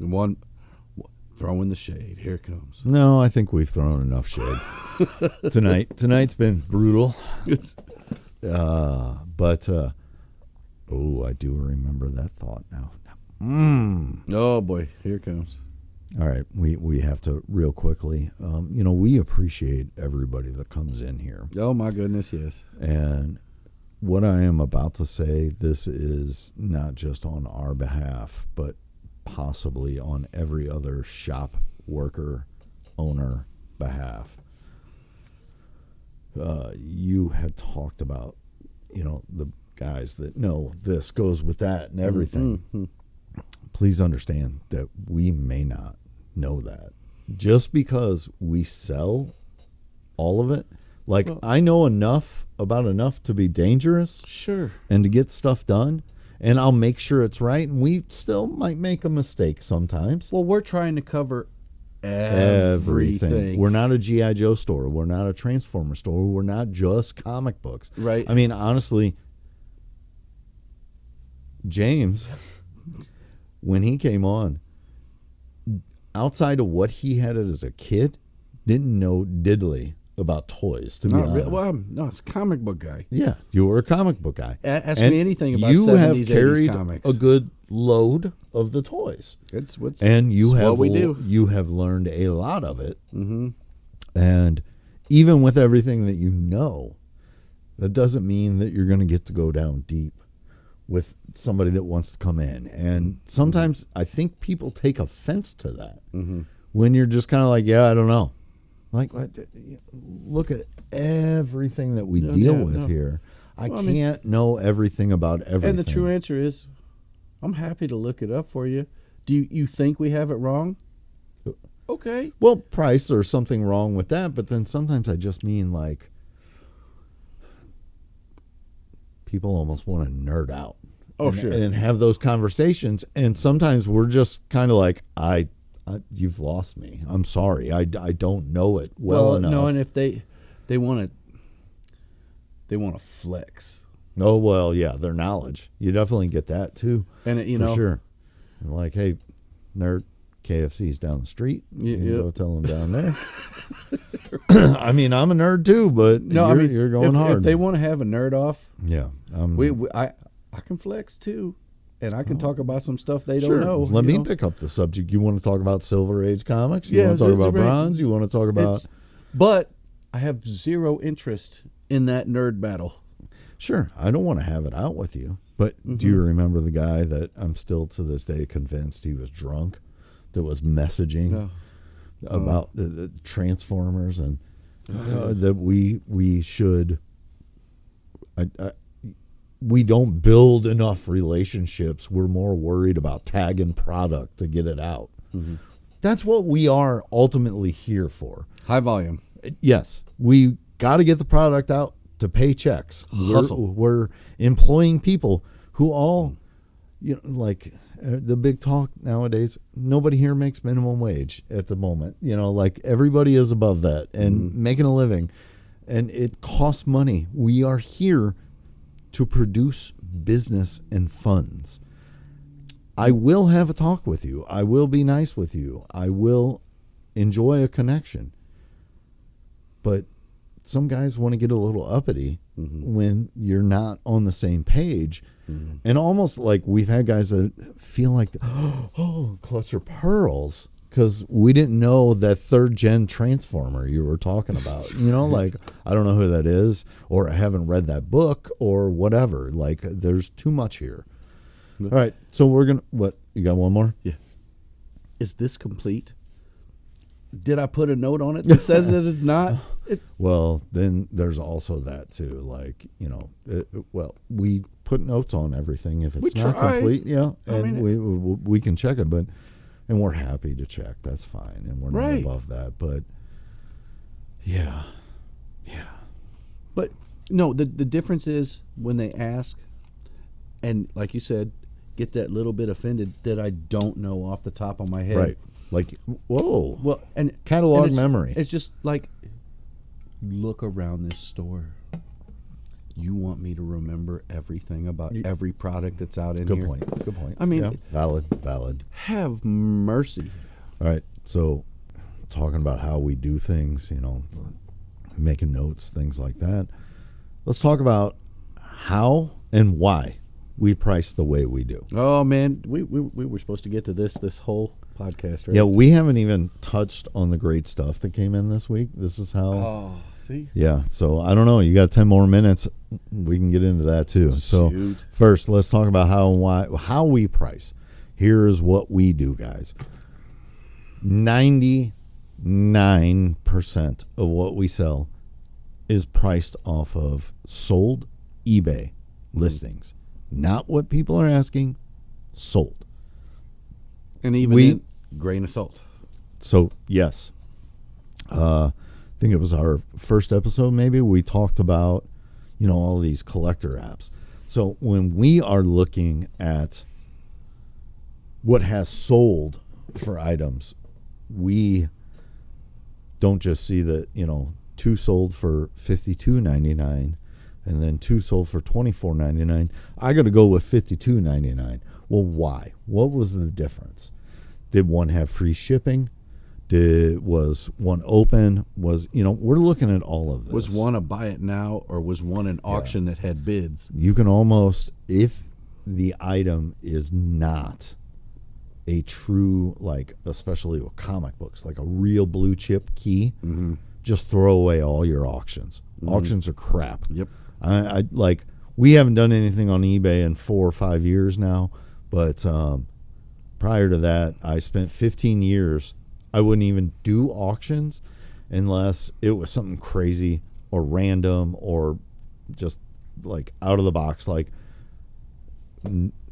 Throwing the shade. Here it comes. No, I think we've thrown enough shade tonight. Tonight's been brutal. But I do remember that thought now. Oh boy, here it comes. All right, we have to real quickly. We appreciate everybody that comes in here. Oh my goodness, yes. And what I am about to say, this is not just on our behalf, but possibly on every other shop worker, owner behalf. You had talked about, the guys that know this goes with that and everything. Mm-hmm. Please understand that we may not know that. Just because we sell all of it, I know enough to be dangerous. Sure. And to get stuff done, and I'll make sure it's right, and we still might make a mistake sometimes. Well, we're trying to cover everything. We're not a G.I. Joe store. We're not a Transformer store. We're not just comic books. Right. I mean, honestly, James, when he came on, outside of what he had as a kid, didn't know diddly about toys, to be honest. Well, no, it's a comic book guy. Yeah, you were a comic book guy. Ask me anything about you 70s, have carried 80s comics. A good load of the toys. It's what we do. You have learned a lot of it. Mm-hmm. And even with everything that you know, that doesn't mean that you're going to get to go down deep with somebody that wants to come in. And sometimes I think people take offense to that when you're just kind of like, yeah, I don't know. Like, look at everything that we deal with here. I can't know everything about everything. And the true answer is, I'm happy to look it up for you. Do you think we have it wrong? Okay. Well, price or something wrong with that, but then sometimes I just mean people almost want to nerd out. Oh, sure. And have those conversations, and sometimes we're just kind of like, you've lost me. I'm sorry. I don't know it well enough. No, and if they want to flex. Oh, well, yeah, their knowledge. You definitely get that too. And for sure. And like, hey, nerd, KFC's down the street. You can go tell them down there. I mean, I'm a nerd too, but you're going hard. If they want to have a nerd off, yeah, I can flex too. And I can talk about some stuff they sure. don't know. Let me pick up the subject. You want to talk about Silver Age comics? You want to talk about bronze? You want to talk about... But I have zero interest in that nerd battle. Sure. I don't want to have it out with you. But do you remember the guy that I'm still to this day convinced he was drunk, that was messaging about the Transformers and that we should... we don't build enough relationships. We're more worried about tagging product to get it out. Mm-hmm. that's what we are ultimately here for. High volume. Yes, we got to get the product out to pay checks. Hustle. We're employing people who all, like the big talk nowadays, nobody here makes minimum wage at the moment. Like everybody is above that and making a living, and it costs money. We are here to produce business and funds. I will have a talk with you. I will be nice with you. I will enjoy a connection. But some guys want to get a little uppity when you're not on the same page. And almost like we've had guys that feel like, clutch your pearls, because we didn't know that 3rd-gen transformer you were talking about. Like, I don't know who that is, or I haven't read that book, or whatever. Like, there's too much here. All right, so we're going to, what, you got one more? Yeah. Is this complete? Did I put a note on it that says it is not? Well, then there's also that too. Like, we put notes on everything if it's not complete. Yeah, and we can check it, and we're happy to check. That's fine, and we're not above that. But yeah. But no, the difference is when they ask, and like you said, get that little bit offended that I don't know off the top of my head. Right. Like, whoa. Well, and catalog and memory. It's just like, look around this store. You want me to remember everything about every product that's out in here? Good point. I mean, valid. Have mercy. All right. So, talking about how we do things, making notes, things like that. Let's talk about how and why we price the way we do. Oh man, we were supposed to get to this whole podcast, right? Yeah, we haven't even touched on the great stuff that came in this week. This is how. Oh, see. Yeah, so I don't know. You got 10 more minutes. We can get into that too. So first, let's talk about how we price. Here's what we do, guys. 99% of what we sell is priced off of sold eBay listings. Not what people are asking, sold. And even in grain of salt. So, yes. I think it was our first episode, maybe, we talked about, all these collector apps. So, when we are looking at what has sold for items, we don't just see that, 2 sold for $52.99 and then 2 sold for $24.99. I got to go with $52.99. Well, why? What was the difference? Did one have free shipping? Was one open? We're looking at all of this. Was one a buy it now, or was one an auction that had bids? You can almost, if the item is not a true, like, especially with comic books, like a real blue chip key, just throw away all your auctions. Auctions are crap. Yep. I like, we haven't done anything on eBay in 4 or 5 years now, but prior to that, I spent 15 years. I wouldn't even do auctions unless it was something crazy or random or just like out of the box. Like,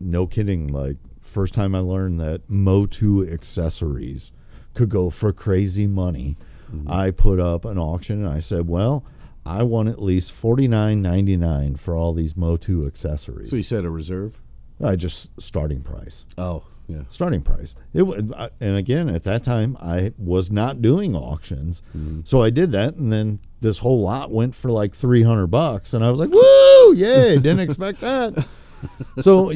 no kidding. Like, first time I learned that Motu accessories could go for crazy money. I put up an auction and I said, well, I want at least $49.99 for all these Motu accessories. So you said a reserve? I just starting price. Oh, yeah. Starting price. And again, at that time, I was not doing auctions, so I did that, and then this whole lot went for like $300, and I was like, "Woo! Yay!" Didn't expect that. So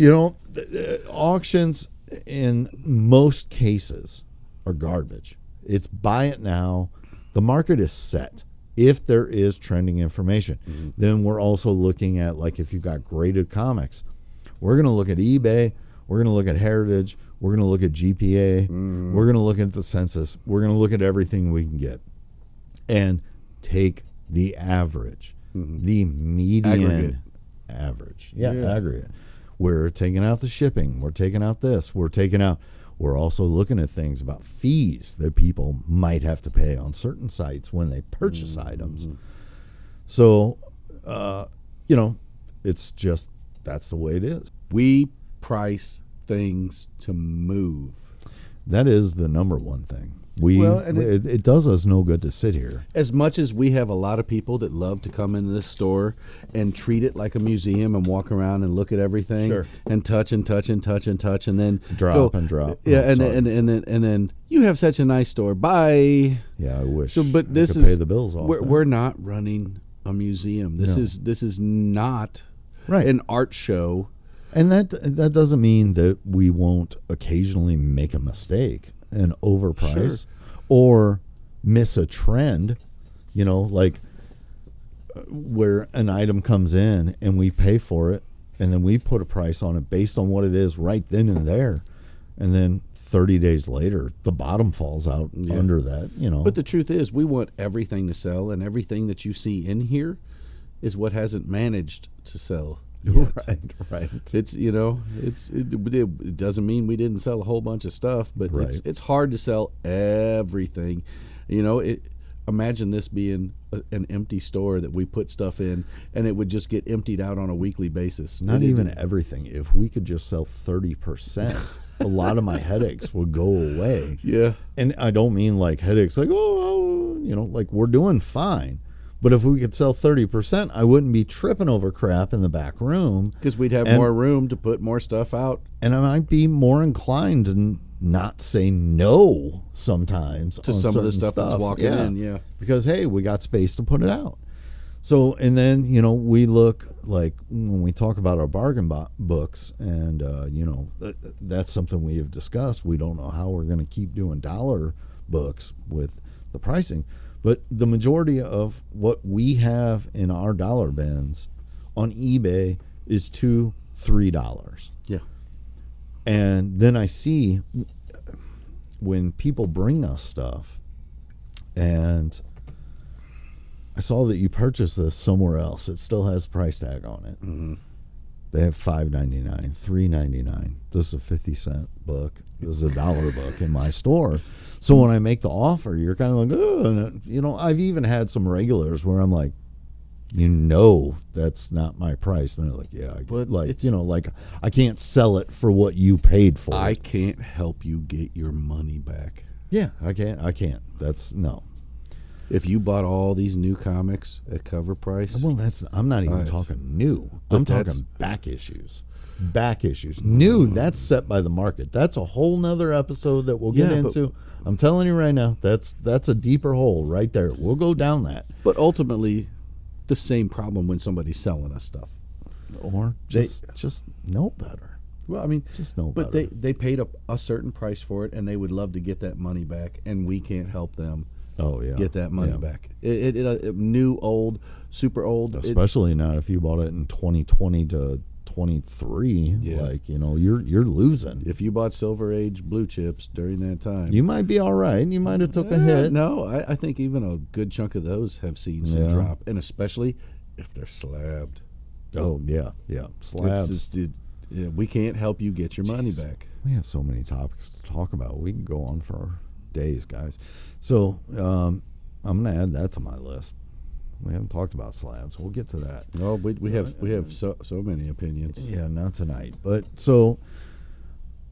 auctions in most cases are garbage. It's buy it now. The market is set. If there is trending information, then we're also looking at, like, if you've got graded comics, we're going to look at eBay, we're going to look at Heritage, we're going to look at GPA, we're going to look at the census, we're going to look at everything we can get and take the average, the median average. Aggregate. We're taking out the shipping, we're taking out this, we're also looking at things about fees that people might have to pay on certain sites when they purchase items. So, it's just, that's the way it is. We price things to move. That is the number one thing. It does us no good to sit here. As much as we have a lot of people that love to come into this store and treat it like a museum and walk around and look at everything and touch and touch and touch and touch and then drop and drop. Yeah, and then you have such a nice store. Bye. Yeah, I wish. But I could pay the bills off. We're not running a museum. This is not an art show. And that doesn't mean that we won't occasionally make a mistake and overprice or miss a trend, like where an item comes in and we pay for it and then we put a price on it based on what it is right then and there. And then 30 days later, the bottom falls out under that, But the truth is, we want everything to sell, and everything that you see in here is what hasn't managed to sell yet. Right. It's it doesn't mean we didn't sell a whole bunch of stuff, but it's hard to sell everything. Imagine this being an empty store that we put stuff in, and it would just get emptied out on a weekly basis. Not even everything. If we could just sell 30%, a lot of my headaches would go away. Yeah. And I don't mean like headaches like, like we're doing fine. But if we could sell 30%, I wouldn't be tripping over crap in the back room. Because we'd have more room to put more stuff out. And I might be more inclined to not say no sometimes to some of the stuff that's walking in. Yeah. Because, hey, we got space to put it out. So, and then, we look like when we talk about our bargain books and, that's something we have discussed. We don't know how we're going to keep doing dollar books with the pricing. But the majority of what we have in our dollar bins on eBay is $2-3. Yeah. And then I see when people bring us stuff, and I saw that you purchased this somewhere else. It still has a price tag on it. Mm-hmm. They have $5.99, $3.99. This is a 50-cent book. This is a dollar book in my store. So when I make the offer, you're kind of like, oh, and, I've even had some regulars where I'm like, that's not my price. And they're like, yeah, but I can't sell it for what you paid for. I can't help you get your money back. Yeah, I can't. That's no. If you bought all these new comics at cover price, well, I'm not even talking new. I'm talking back issues. New, that's set by the market. That's a whole nother episode that we'll get into. I'm telling you right now, that's a deeper hole right there. We'll go down that. But ultimately, the same problem when somebody's selling us stuff. Or just know better. Well, I mean, just know better. But they paid a certain price for it, and they would love to get that money back, and we can't help them get that money back. New, old, super old. Especially not if you bought it in 2020 to 23, you're losing. If you bought Silver Age blue chips during that time, you might be all right. You might have took a hit. No, I think even a good chunk of those have seen some drop, and especially if they're slabbed. Oh yeah, slabs. We can't help you get your money back. We have so many topics to talk about. We can go on for days, guys. So I'm going to add that to my list. We haven't talked about slabs. We'll get to that. No, we have so many opinions. Yeah, not tonight. But so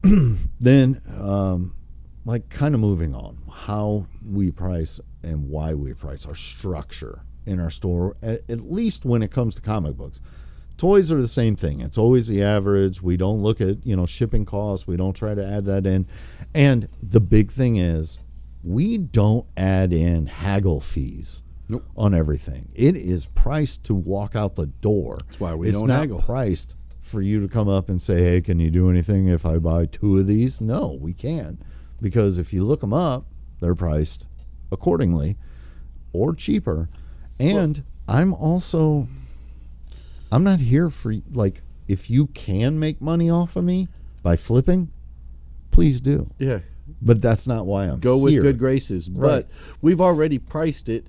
then, kind of moving on, how we price and why we price, our structure in our store, at least when it comes to comic books. Toys are the same thing. It's always the average. We don't look at, shipping costs. We don't try to add that in. And the big thing is we don't add in haggle fees. Nope. On everything. It is priced to walk out the door. That's why we don't haggle. It's not priced for you to come up and say, hey, can you do anything if I buy 2 of these? No, we can't. Because if you look them up, they're priced accordingly or cheaper. And I'm not here for, if you can make money off of me by flipping, please do. Yeah. But that's not why I'm Go here. with good graces. Right. But we've already priced it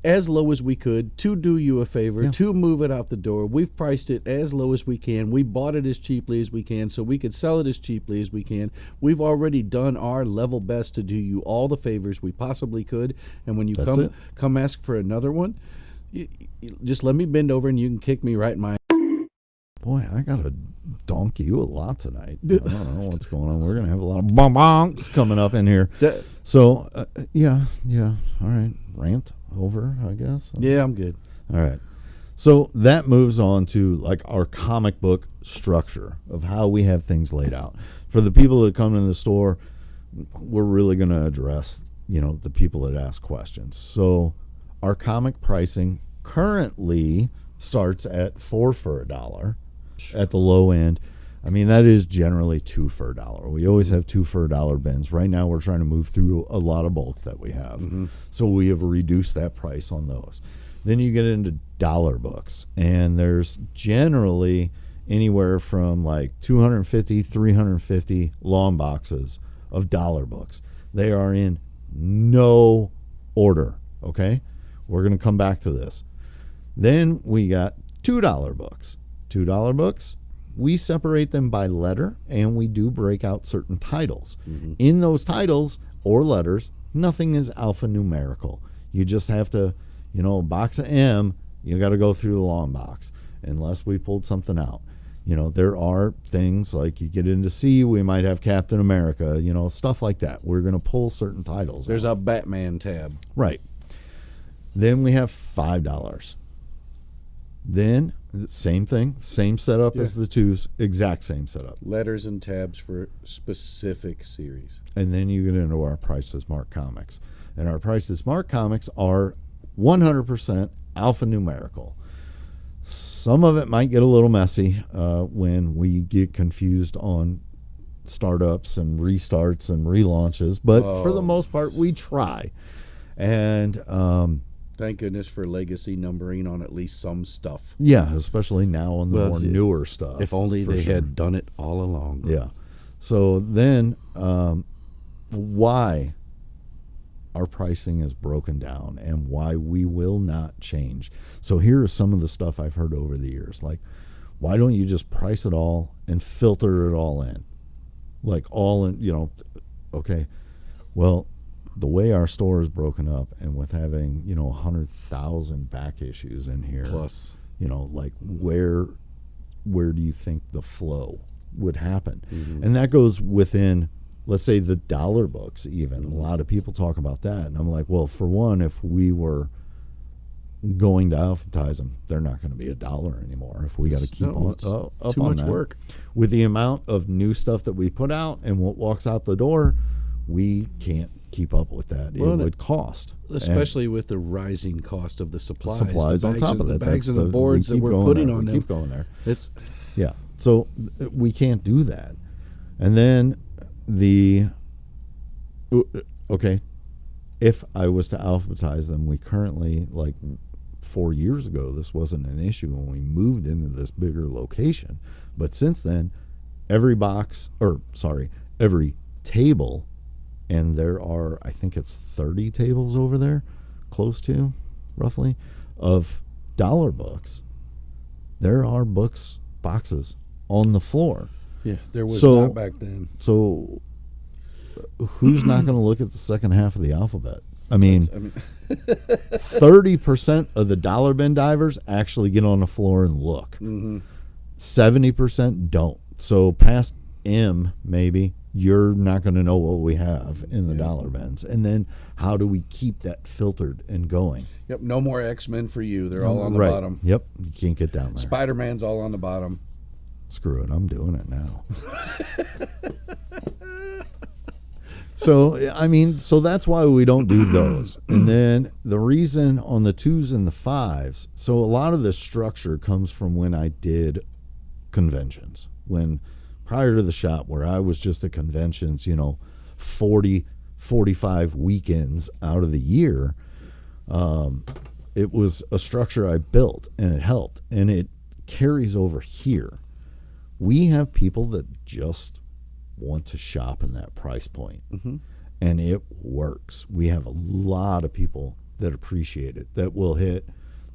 as low as we could to do you a favor, to move it out the door. We've priced it as low as we can. We bought it as cheaply as we can so we could sell it as cheaply as we can. We've already done our level best to do you all the favors we possibly could. And when you come ask for another one, just let me bend over and you can kick me right in my Boy, I got to donk you a lot tonight. I don't know what's going on. We're going to have a lot of bonks coming up in here. So, yeah. All right. Rant over, I guess. Yeah, I'm good. All right. So that moves on to like our comic book structure of how we have things laid out. For the people that come in the store, we're really going to address, the people that ask questions. So our comic pricing currently starts at $4 for $1 at the low end. I mean, that is generally $2 for $1. We always have $2 for $1 bins. Right now, we're trying to move through a lot of bulk that we have. Mm-hmm. So we have reduced that price on those. Then you get into dollar books, and there's generally anywhere from like 250, 350 long boxes of dollar books. They are in no order, okay? We're going to come back to this. Then we got $2 books. $2 books, we separate them by letter, and we do break out certain titles. Mm-hmm. In those titles or letters, nothing is alphanumerical. You just have to, a box of M, you got to go through the long box, unless we pulled something out. There are things like you get into C, we might have Captain America, stuff like that. We're going to pull certain titles. There's out. a Batman tab. Right. Then we have $5. Then, same thing, same setup as the twos, exact same setup. Letters and tabs for specific series. And then you get into our Price is Marked comics. And our Price is Marked comics are 100% alphanumerical. Some of it might get a little messy when we get confused on startups and restarts and relaunches, but for the most part, we try. And thank goodness for legacy numbering on at least some stuff. Yeah, especially now on the more newer stuff. If only they had done it all along. Yeah. So then why our pricing is broken down and why we will not change. So here is some of the stuff I've heard over the years. Like, why don't you just price it all and filter it all in? Like all in, okay. Well, the way our store is broken up and with having, 100,000 back issues in here. Plus. Like where do you think the flow would happen? Mm-hmm. And that goes within, let's say, the dollar books even. A lot of people talk about that. And I'm like, well, for one, if we were going to alphabetize them, they're not going to be $1 anymore. If we got to keep up too on much that. Work. With the amount of new stuff that we put out and what walks out the door, we can't keep up with that. Well, it would cost. Especially with the rising cost of the supplies. Supplies on top of that. The bags and the boards that we're putting on them. Keep going there. Yeah. So we can't do that. And then if I was to alphabetize them, we currently, like 4 years ago, this wasn't an issue when we moved into this bigger location. But since then, every table, and there are, I think it's 30 tables over there, close to, roughly, of dollar books. There are boxes on the floor. Yeah, there was not back then. So who's not going to look at the second half of the alphabet? I mean 30% of the dollar bin divers actually get on the floor and look. Mm-hmm. 70% don't. So past M, maybe, you're not going to know what we have in the dollar bins. And then how do we keep that filtered and going? Yep, no more X-Men for you. They're all on the bottom. Yep, you can't get down there. Spider-Man's all on the bottom. Screw it, I'm doing it now. So that's why we don't do those. And then the reason on the 2s and the 5s, so a lot of the structure comes from when I did conventions. When prior to the shop, where I was just at conventions, 40, 45 weekends out of the year, it was a structure I built, and it helped. And it carries over here. We have people that just want to shop in that price point. Mm-hmm. And it works. We have a lot of people that appreciate it, that will hit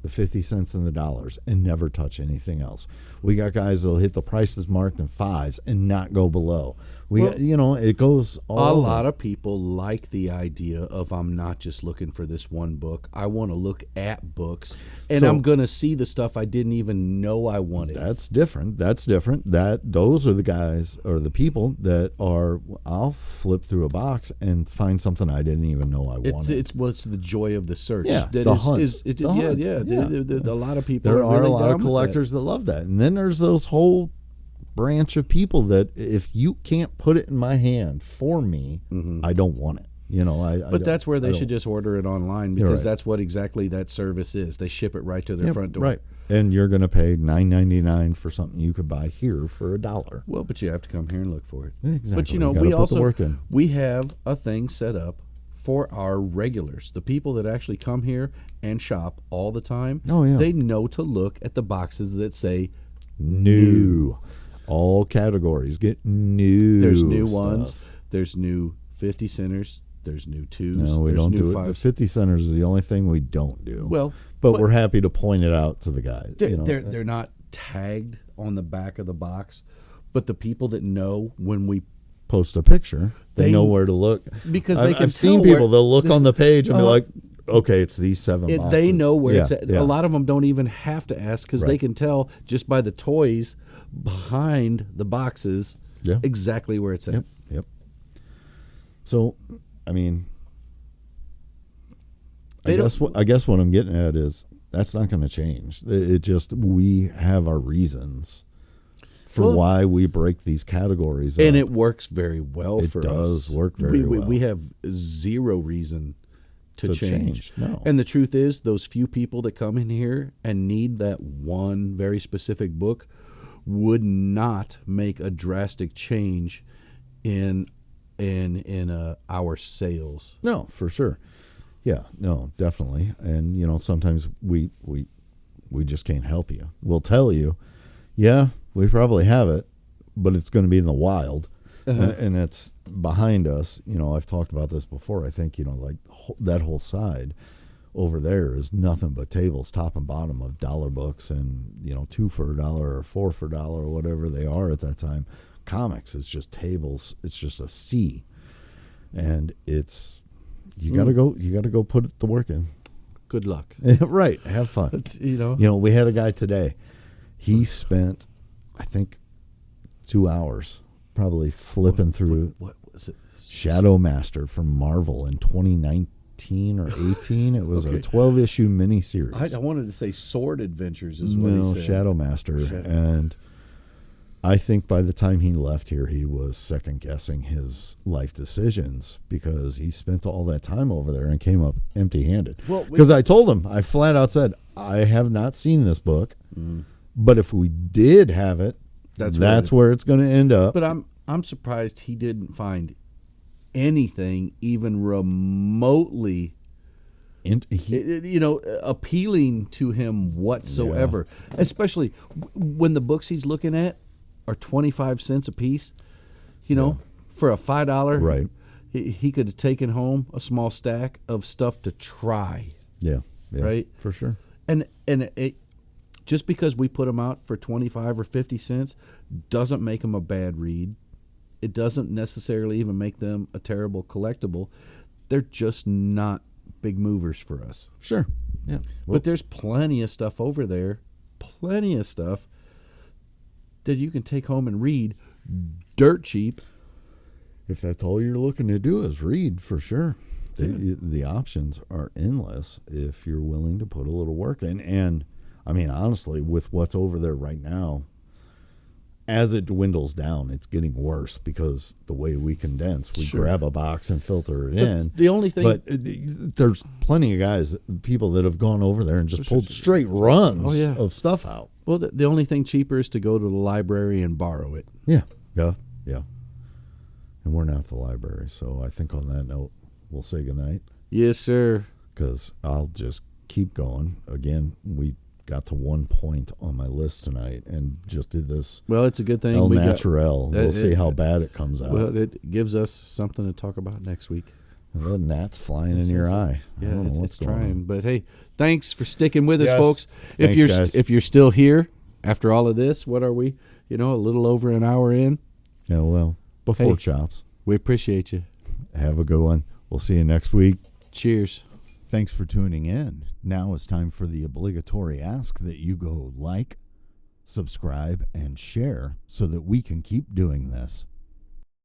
the 50 cents and the dollars and never touch anything else. We got guys that'll hit the prices marked in fives and not go below. It goes all a over. lot of people like the idea of, I'm not just looking for this one book. I want to look at books, and I'm going to see the stuff I didn't even know I wanted. That's different. Those are the guys or the people that are, I'll flip through a box and find something I didn't even know I wanted. It's the joy of the search. Yeah, that the hunt. A lot of people. There are are really a lot of down with collectors that love that. And then there's those whole branch of people that if you can't put it in my hand for me, I don't want it. But that's where they should just order it online, because that's what exactly that service is. They ship it right to their front door. Right. And you're going to pay $9.99 for something you could buy here for $1. Well, but you have to come here and look for it. Exactly. But we have a thing set up for our regulars, the people that actually come here and shop all the time. Oh, yeah. They know to look at the boxes that say new. All categories get new. There's new stuff. ones. There's new 50 centers. There's new twos. No, we there's don't new do it. fives. The 50 centers is the only thing we don't do. Well, but we're happy to point it out to the guys. They're not tagged on the back of the box, but the people that know when we post a picture, they know where to look. Because they can I've seen people, they'll look on the page and be like, okay, it's these 7 boxes. They know where it's at. Yeah. A lot of them don't even have to ask, because they can tell just by the toys behind the boxes exactly where it's at. Yep. So, I mean, I guess what I'm getting at is that's not going to change. It just, we have our reasons for why we break these categories and up. it works very well for us. It does work very well. We have zero reason to change. No. And the truth is, those few people that come in here and need that one very specific book would not make a drastic change in our sales. No, for sure. Yeah, no, definitely. And sometimes we just can't help you. We'll tell you, yeah, we probably have it, but it's going to be in the wild, and it's behind us. I've talked about this before. I think like that whole side over there is nothing but tables, top and bottom, of dollar books, and 2 for $1 or 4 for $1 or whatever they are at that time. Comics, it's just tables. It's just a sea, and it's you got to go put the work in. Good luck. Right, have fun. We had a guy today. He spent, I think, 2 hours probably flipping through. What was it? Shadow Master from Marvel in 2019 or 18. It was a 12-issue miniseries. I wanted to say Sword Adventures is what he said. Shadow Master. And I think by the time he left here, he was second-guessing his life decisions, because he spent all that time over there and came up empty-handed. Because I told him, I flat out said, I have not seen this book, but if we did have it, that's where it's going to end up. But I'm surprised he didn't find anything even remotely appealing to him whatsoever. Especially when the books he's looking at are 25 cents a piece. For a $5, right? He could have taken home a small stack of stuff to try. Yeah, right, for sure. And it, just because we put them out for 25 or 50 cents doesn't make them a bad read. It doesn't necessarily even make them a terrible collectible. They're just not big movers for us. Sure. Yeah. But there's plenty of stuff over there, plenty of stuff that you can take home and read dirt cheap. If that's all you're looking to do is read, for sure. The options are endless if you're willing to put a little work in. And, I mean, honestly, with what's over there right now, as it dwindles down, it's getting worse, because the way we condense, we grab a box and filter it in. The only thing, but there's plenty of guys, people that have gone over there and just pulled straight runs of stuff out. Well, the only thing cheaper is to go to the library and borrow it. Yeah. And we're not the library, so I think on that note, we'll say goodnight. Yes, sir. Because I'll just keep going. Again, we got to 1 point on my list tonight and just did this. Well, it's a good thing. Naturel. We'll see how bad it comes out. Well, it gives us something to talk about next week. The gnat's flying in your eye. Yeah, I don't know what's it's going trying. on. But hey, thanks for sticking with us, Yes. folks. Thanks, guys. If you're still here after all of this, what are we? A little over an hour in. Yeah, well, before Hey. chops. We appreciate you. Have a good one. We'll see you next week. Cheers. Thanks for tuning in. Now it's time for the obligatory ask that you go like, subscribe, and share so that we can keep doing this.